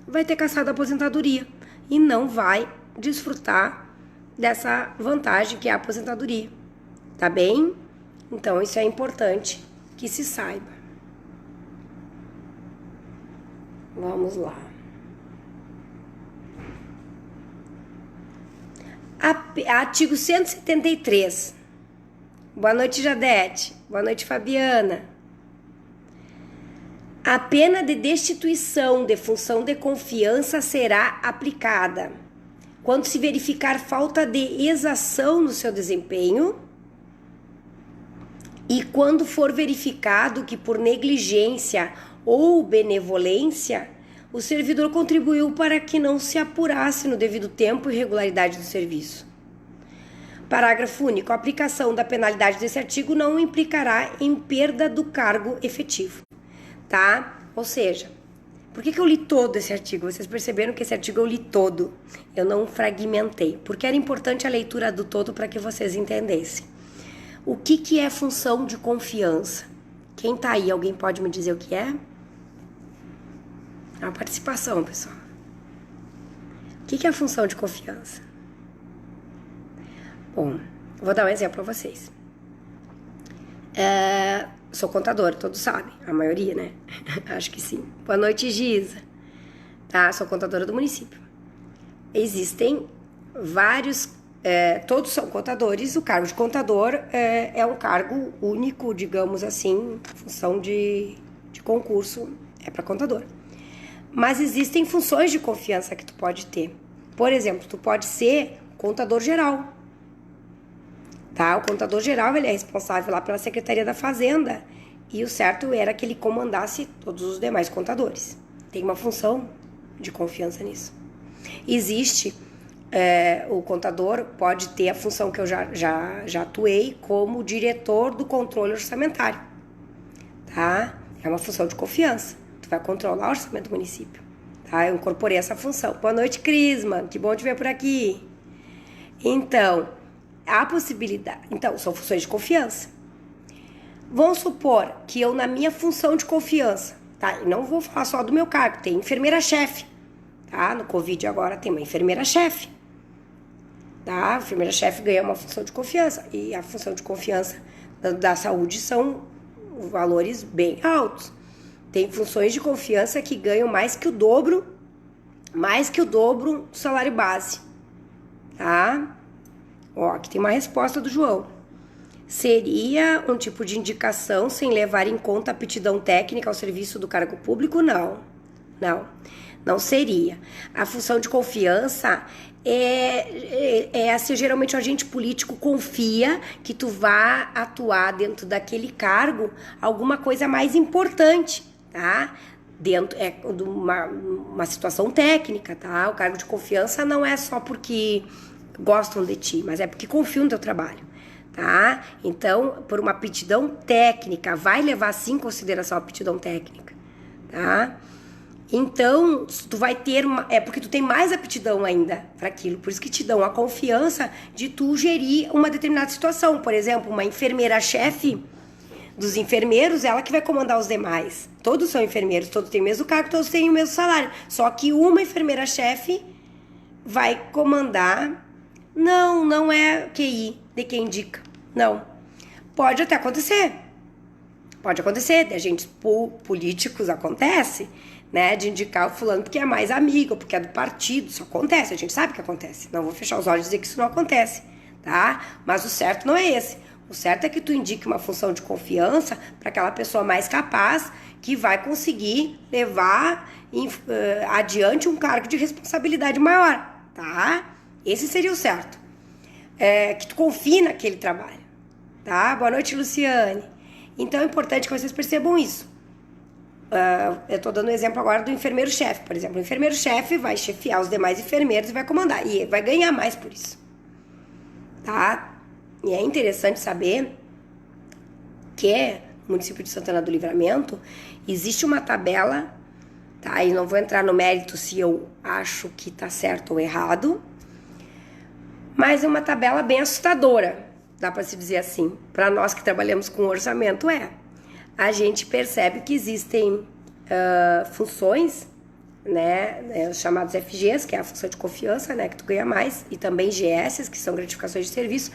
A: vai ter cassado a aposentadoria e não vai desfrutar dessa vantagem que é a aposentadoria, tá bem? Então isso é importante que se saiba. Vamos lá. Artigo 173. Boa noite, Jadete. Boa noite, Fabiana. A pena de destituição de função de confiança será aplicada quando se verificar falta de exação no seu desempenho e quando for verificado que por negligência ou benevolência o servidor contribuiu para que não se apurasse no devido tempo e regularidade do serviço. Parágrafo único. A aplicação da penalidade desse artigo não implicará em perda do cargo efetivo, tá? Ou seja, por que eu li todo esse artigo? Vocês perceberam que esse artigo eu li todo. Eu não fragmentei, porque era importante a leitura do todo para que vocês entendessem. O que é função de confiança? Quem tá aí? Alguém pode me dizer o que é? A participação, pessoal. O que é a função de confiança? Bom, vou dar um exemplo para vocês. Sou contadora, todos sabem, a maioria, né? Acho que sim. Boa noite, Giza. Tá, sou contadora do município. Existem vários, todos são contadores. O cargo de contador é um cargo único, digamos assim, função de concurso é para contador. Mas existem funções de confiança que tu pode ter. Por exemplo, tu pode ser contador geral. Tá? O contador geral, ele é responsável lá pela Secretaria da Fazenda. E o certo era que ele comandasse todos os demais contadores. Tem uma função de confiança nisso. Existe, o contador pode ter a função que eu já atuei como diretor do controle orçamentário. Tá? É uma função de confiança. Tu vai controlar o orçamento do município. Tá? Eu incorporei essa função. Boa noite, Crisma. Que bom te ver por aqui. Então, a possibilidade... Então, são funções de confiança. Vamos supor que eu, na minha função de confiança, tá? Eu não vou falar só do meu cargo, tem enfermeira-chefe, tá? No Covid agora tem uma enfermeira-chefe, tá? A enfermeira-chefe ganha uma função de confiança. E a função de confiança da saúde são valores bem altos. Tem funções de confiança que ganham mais que o dobro do salário base, tá? Ó, aqui tem uma resposta do João. Seria um tipo de indicação sem levar em conta a aptidão técnica ao serviço do cargo público? Não seria. A função de confiança assim, geralmente o agente político confia que tu vá atuar dentro daquele cargo alguma coisa mais importante, tá? Dentro de uma situação técnica, tá? O cargo de confiança não é só porque gostam de ti, mas é porque confiam no teu trabalho, tá? Então, por uma aptidão técnica, vai levar sim em consideração a aptidão técnica, tá? Então, tu vai ter porque tu tem mais aptidão ainda para aquilo, por isso que te dão a confiança de tu gerir uma determinada situação. Por exemplo, uma enfermeira-chefe dos enfermeiros, ela que vai comandar os demais. Todos são enfermeiros, todos têm o mesmo cargo, todos têm o mesmo salário. Só que uma enfermeira-chefe vai comandar. Não é QI de quem indica. Não. Pode até acontecer. Pode acontecer, de agentes políticos acontece, né? De indicar o fulano porque é mais amigo, porque é do partido. Isso acontece, a gente sabe que acontece. Não vou fechar os olhos e dizer que isso não acontece, tá? Mas o certo não é esse. O certo é que tu indique uma função de confiança para aquela pessoa mais capaz que vai conseguir levar adiante um cargo de responsabilidade maior, tá? Esse seria o certo. Que tu confie naquele trabalho, tá? Boa noite, Luciane. Então é importante que vocês percebam isso. Eu estou dando um exemplo agora do enfermeiro-chefe, por exemplo. O enfermeiro-chefe vai chefiar os demais enfermeiros e vai comandar. E vai ganhar mais por isso, tá? E é interessante saber que no município de Santana do Livramento existe uma tabela, tá? E não vou entrar no mérito se eu acho que tá certo ou errado, mas é uma tabela bem assustadora, dá para se dizer assim. Para nós que trabalhamos com orçamento, a gente percebe que existem funções, né, os chamados FGs, que é a função de confiança, né, que tu ganha mais, e também GS, que são gratificações de serviço,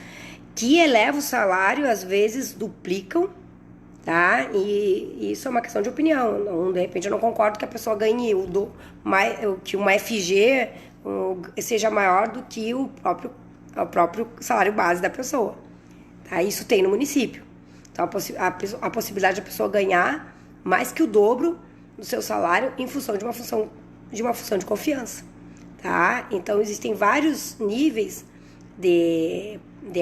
A: que elevam o salário, às vezes duplicam, tá? E isso é uma questão de opinião. Não, de repente eu não concordo que a pessoa ganhe que uma FG seja maior do que o próprio salário base da pessoa, tá? Isso tem no município. Então a possibilidade da pessoa ganhar mais que o dobro do seu salário em função de uma função de confiança, tá? Então existem vários níveis de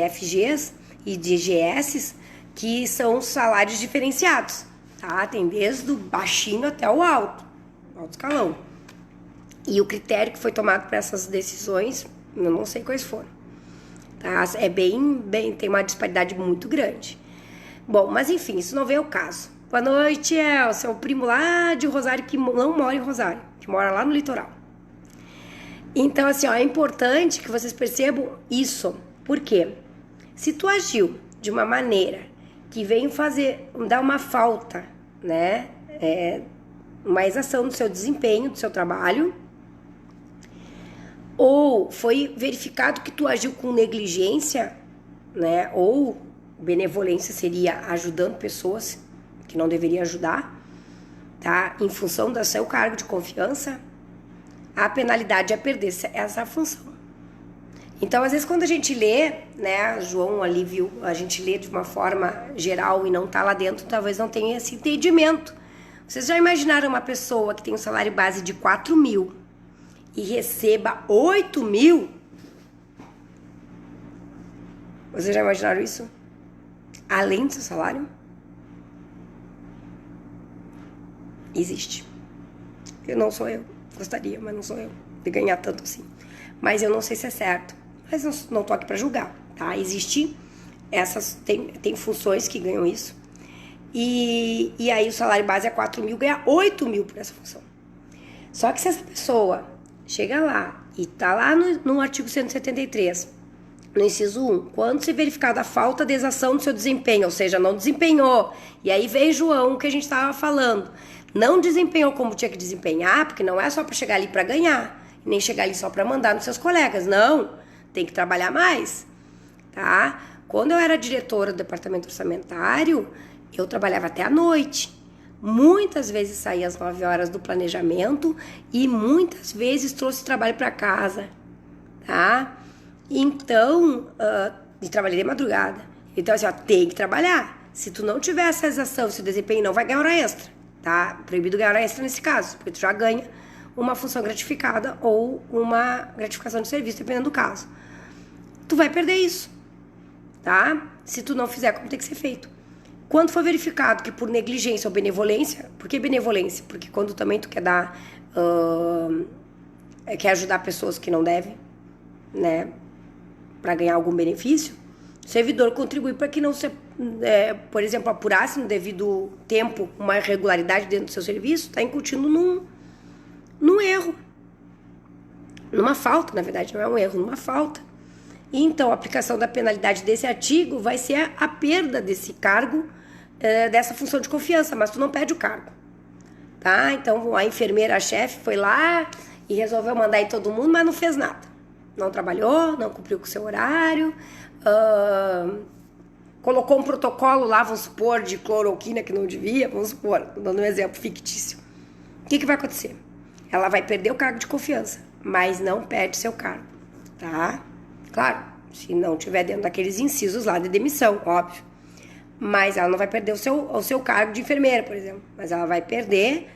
A: FGs e de GS que são salários diferenciados, tá? Tem desde o baixinho até o alto escalão. E o critério que foi tomado para essas decisões, eu não sei quais foram, tá? Tem uma disparidade muito grande. Bom, mas enfim, isso não vem ao caso. Boa noite, Elcio, é o primo lá de Rosário que não mora em Rosário, que mora lá no litoral. Então, assim, é importante que vocês percebam isso. Por quê? Se tu agiu de uma maneira que veio dar uma falta, né? Uma exação do seu desempenho, do seu trabalho, ou foi verificado que tu agiu com negligência, né? Ou benevolência seria ajudando pessoas que não deveria ajudar, tá? Em função do seu cargo de confiança, a penalidade é perder essa função. Então, às vezes, quando a gente lê, né, João ali viu, a gente lê de uma forma geral e não tá lá dentro, talvez não tenha esse entendimento. Vocês já imaginaram uma pessoa que tem um salário base de 4 mil e receba 8 mil? Vocês já imaginaram isso? Além do seu salário? Existe. Não sou eu. Gostaria, mas não sou eu. De ganhar tanto assim. Mas eu não sei se é certo. Mas eu não tô aqui pra julgar, tá? Existe tem funções que ganham isso. E aí o salário base é 4 mil, ganha 8 mil por essa função. Só que se essa pessoa chega lá e tá lá no artigo 173, no inciso 1, quando se verificada a falta de exação do seu desempenho, ou seja, não desempenhou, e aí vem João, que a gente estava falando, não desempenhou como tinha que desempenhar, porque não é só para chegar ali para ganhar, nem chegar ali só para mandar nos seus colegas, não, tem que trabalhar mais, tá? Quando eu era diretora do departamento orçamentário, eu trabalhava até a noite, muitas vezes saía às 9 horas do planejamento e muitas vezes trouxe trabalho para casa, tá? Então, e trabalhei de madrugada. Então, assim, tem que trabalhar. Se tu não tiver essa exação, se o desempenho não vai ganhar hora extra, tá? Proibido ganhar hora extra nesse caso, porque tu já ganha uma função gratificada ou uma gratificação de serviço, dependendo do caso. Tu vai perder isso, tá? Se tu não fizer como tem que ser feito. Quando for verificado que por negligência ou benevolência, por que benevolência? Porque quando também tu quer dar, quer ajudar pessoas que não devem, né? Para ganhar algum benefício, o servidor contribui para que não se, por exemplo, apurasse no devido tempo uma irregularidade dentro do seu serviço, está incutindo num erro, numa falta, na verdade, não é um erro, numa falta. E então, a aplicação da penalidade desse artigo vai ser a perda desse cargo, dessa função de confiança, mas tu não perde o cargo, tá? Então, a enfermeira-chefe foi lá e resolveu mandar em todo mundo, mas não fez nada. Não trabalhou, não cumpriu com o seu horário, colocou um protocolo lá, vamos supor, de cloroquina que não devia, vamos supor, dando um exemplo fictício. O que vai acontecer? Ela vai perder o cargo de confiança, mas não perde seu cargo, tá? Claro, Se não tiver dentro daqueles incisos lá de demissão, óbvio. Mas ela não vai perder o seu cargo de enfermeira, por exemplo. Mas ela vai perder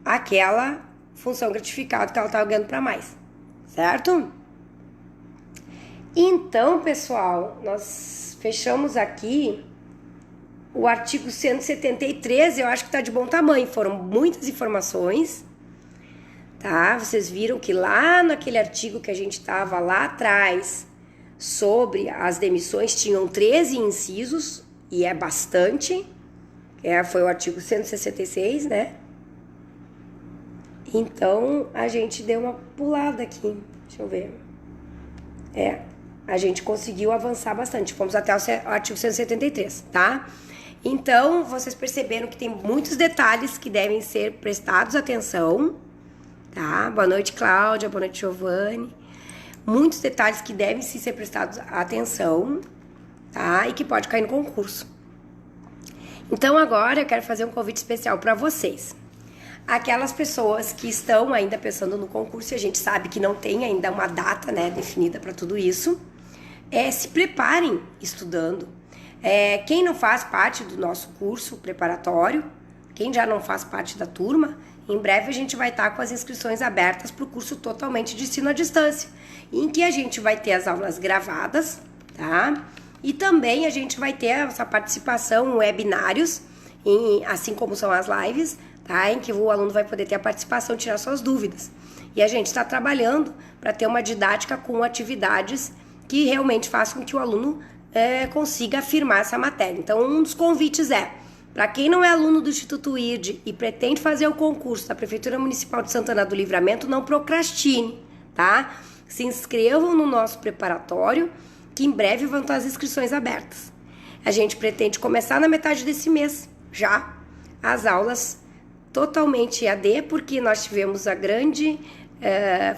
A: aquela função gratificada que ela estava ganhando para mais. Certo? Então, pessoal, nós fechamos aqui o artigo 173. Eu acho que está de bom tamanho. Foram muitas informações. Tá? Vocês viram que lá naquele artigo que a gente estava lá atrás sobre as demissões tinham 13 incisos, e é bastante. Foi o artigo 166, né? Então, a gente deu uma pulada aqui. Deixa eu ver. A gente conseguiu avançar bastante. Fomos até o artigo 173, tá? Então, vocês perceberam que tem muitos detalhes que devem ser prestados atenção, tá? Boa noite, Cláudia. Boa noite, Giovanni. Muitos detalhes que devem ser prestados atenção, tá? E que pode cair no concurso. Então, agora eu quero fazer um convite especial para vocês. Aquelas pessoas que estão ainda pensando no concurso, e a gente sabe que não tem ainda uma data, né, definida para tudo isso, se preparem estudando. Quem não faz parte do nosso curso preparatório, quem já não faz parte da turma, em breve a gente vai estar com as inscrições abertas para o curso totalmente de ensino à distância, em que a gente vai ter as aulas gravadas, tá? E também a gente vai ter essa participação em webinários, assim como são as lives, tá? Em que o aluno vai poder ter a participação, tirar suas dúvidas. E a gente está trabalhando para ter uma didática com atividades que realmente façam com que o aluno consiga afirmar essa matéria. Então, um dos convites para quem não é aluno do Instituto IRD e pretende fazer o concurso da Prefeitura Municipal de Santana do Livramento, não procrastine, tá? Se inscrevam no nosso preparatório, que em breve vão estar as inscrições abertas. A gente pretende começar na metade desse mês, já, as aulas totalmente EAD, porque nós tivemos a grande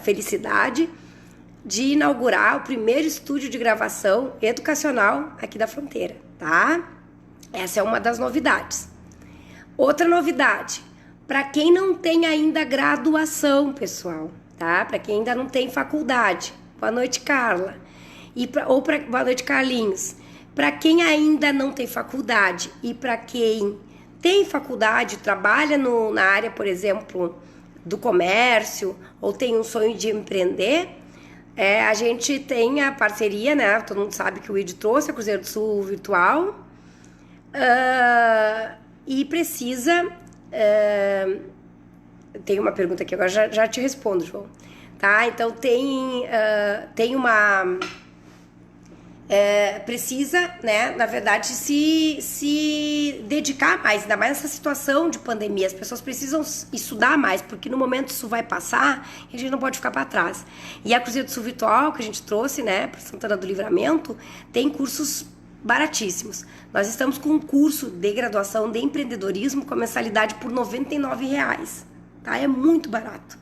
A: felicidade de inaugurar o primeiro estúdio de gravação educacional aqui da fronteira, tá? Essa é uma das novidades. Outra novidade, para quem não tem ainda graduação, pessoal, tá? Para quem ainda não tem faculdade. Boa noite, Carla. Boa noite, Carlinhos. Para quem ainda não tem faculdade e para quem tem faculdade, trabalha na área, por exemplo, do comércio ou tem um sonho de empreender, a gente tem a parceria, né? Todo mundo sabe que o IRD trouxe a Cruzeiro do Sul Virtual e precisa... tem uma pergunta aqui, agora já te respondo, João. Tá? Então, tem uma... precisa, né, na verdade, se dedicar mais, ainda mais nessa situação de pandemia. As pessoas precisam estudar mais, porque no momento isso vai passar e a gente não pode ficar para trás. E a Cruzeiro do Sul Virtual, que a gente trouxe, né, para Santana do Livramento, tem cursos baratíssimos. Nós estamos com um curso de graduação de empreendedorismo com a mensalidade por R$ 99,00, tá? É muito barato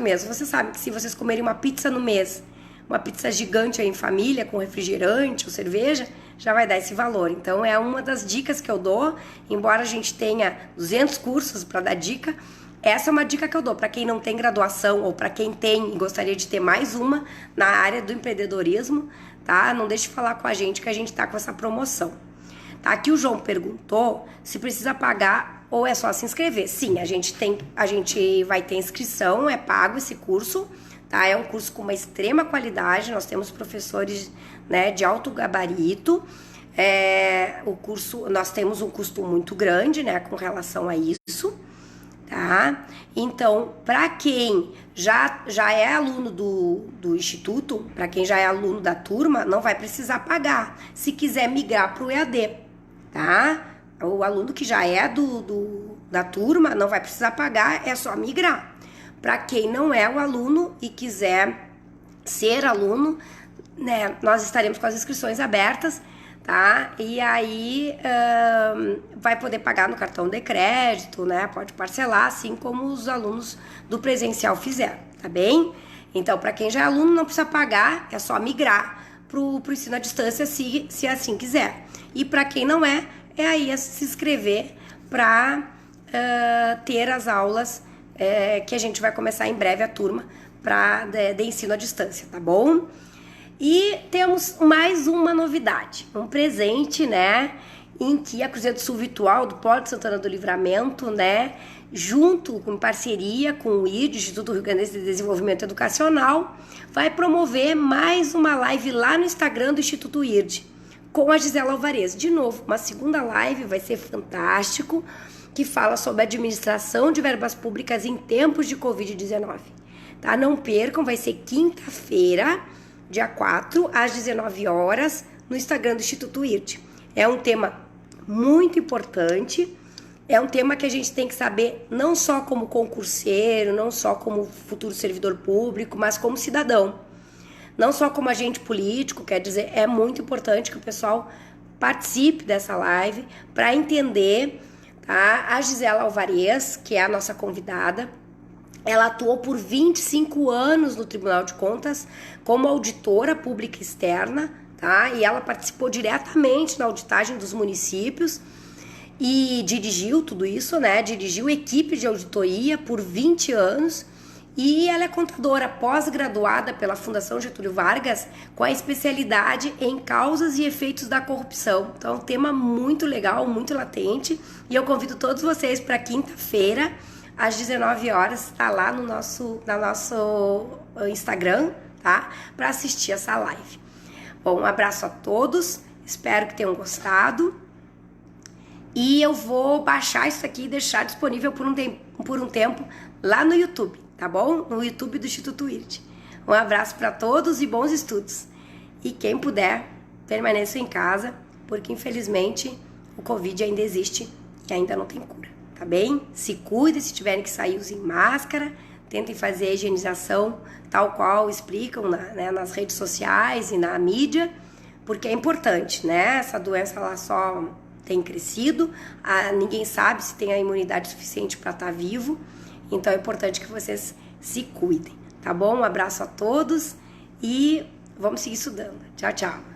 A: mesmo. Você sabe que se vocês comerem uma pizza no mês, uma pizza gigante aí em família, com refrigerante ou cerveja, já vai dar esse valor. Então, é uma das dicas que eu dou. Embora a gente tenha 200 cursos para dar dica, essa é uma dica que eu dou para quem não tem graduação ou para quem tem e gostaria de ter mais uma na área do empreendedorismo, tá? Não deixe de falar com a gente que a gente tá com essa promoção. Tá? Aqui o João perguntou se precisa pagar ou é só se inscrever. Sim, a gente vai ter inscrição, é pago esse curso. Tá? É um curso com uma extrema qualidade, nós temos professores, né, de alto gabarito. Nós temos um custo muito grande, né, com relação a isso, tá? Então, para quem já é aluno do Instituto, para quem já é aluno da turma, não vai precisar pagar, se quiser migrar para o EAD, tá? O aluno que já é da turma não vai precisar pagar, é só migrar. Para quem não é o aluno e quiser ser aluno, né, nós estaremos com as inscrições abertas, tá? E aí vai poder pagar no cartão de crédito, né? Pode parcelar, assim como os alunos do presencial fizeram, tá bem? Então, para quem já é aluno, não precisa pagar, é só migrar pro ensino à distância, se assim quiser. E para quem não aí se inscrever para ter as aulas que a gente vai começar em breve a turma de ensino à distância, tá bom? E temos mais uma novidade, um presente, né? Em que a Cruzeiro do Sul Virtual do Polo de Santana do Livramento, né? Junto com parceria com o IRD, Instituto Rio Grande de Desenvolvimento Educacional, vai promover mais uma live lá no Instagram do Instituto IRD, com a Gisela Alvarez. De novo, uma segunda live, vai ser fantástico, que fala sobre administração de verbas públicas em tempos de Covid-19. Tá? Não percam, vai ser quinta-feira, dia 4, às 19 horas, no Instagram do Instituto IRD. É um tema muito importante, é um tema que a gente tem que saber não só como concurseiro, não só como futuro servidor público, mas como cidadão. Não só como agente político, quer dizer, é muito importante que o pessoal participe dessa live para entender, tá? A Gisela Alvarez, que é a nossa convidada, ela atuou por 25 anos no Tribunal de Contas como auditora pública externa, tá? E ela participou diretamente na auditagem dos municípios e dirigiu tudo isso, né? Dirigiu equipe de auditoria por 20 anos. E ela é contadora pós-graduada pela Fundação Getúlio Vargas com a especialidade em causas e efeitos da corrupção. Então, é um tema muito legal, muito latente. E eu convido todos vocês para quinta-feira, às 19 horas, tá lá no nosso Instagram, tá? Para assistir essa live. Bom, um abraço a todos. Espero que tenham gostado. E eu vou baixar isso aqui e deixar disponível por um tempo lá no YouTube. Tá bom? No YouTube do Instituto IRD. Um abraço para todos e bons estudos. E quem puder, permaneça em casa, porque infelizmente o Covid ainda existe e ainda não tem cura, tá bem? Se cuidem, se tiverem que sair, usem máscara, tentem fazer a higienização tal qual explicam nas redes sociais e na mídia, porque é importante, né? Essa doença ela só tem crescido, ninguém sabe se tem a imunidade suficiente para estar vivo. Então é importante que vocês se cuidem, tá bom? Um abraço a todos e vamos seguir estudando. Tchau, tchau.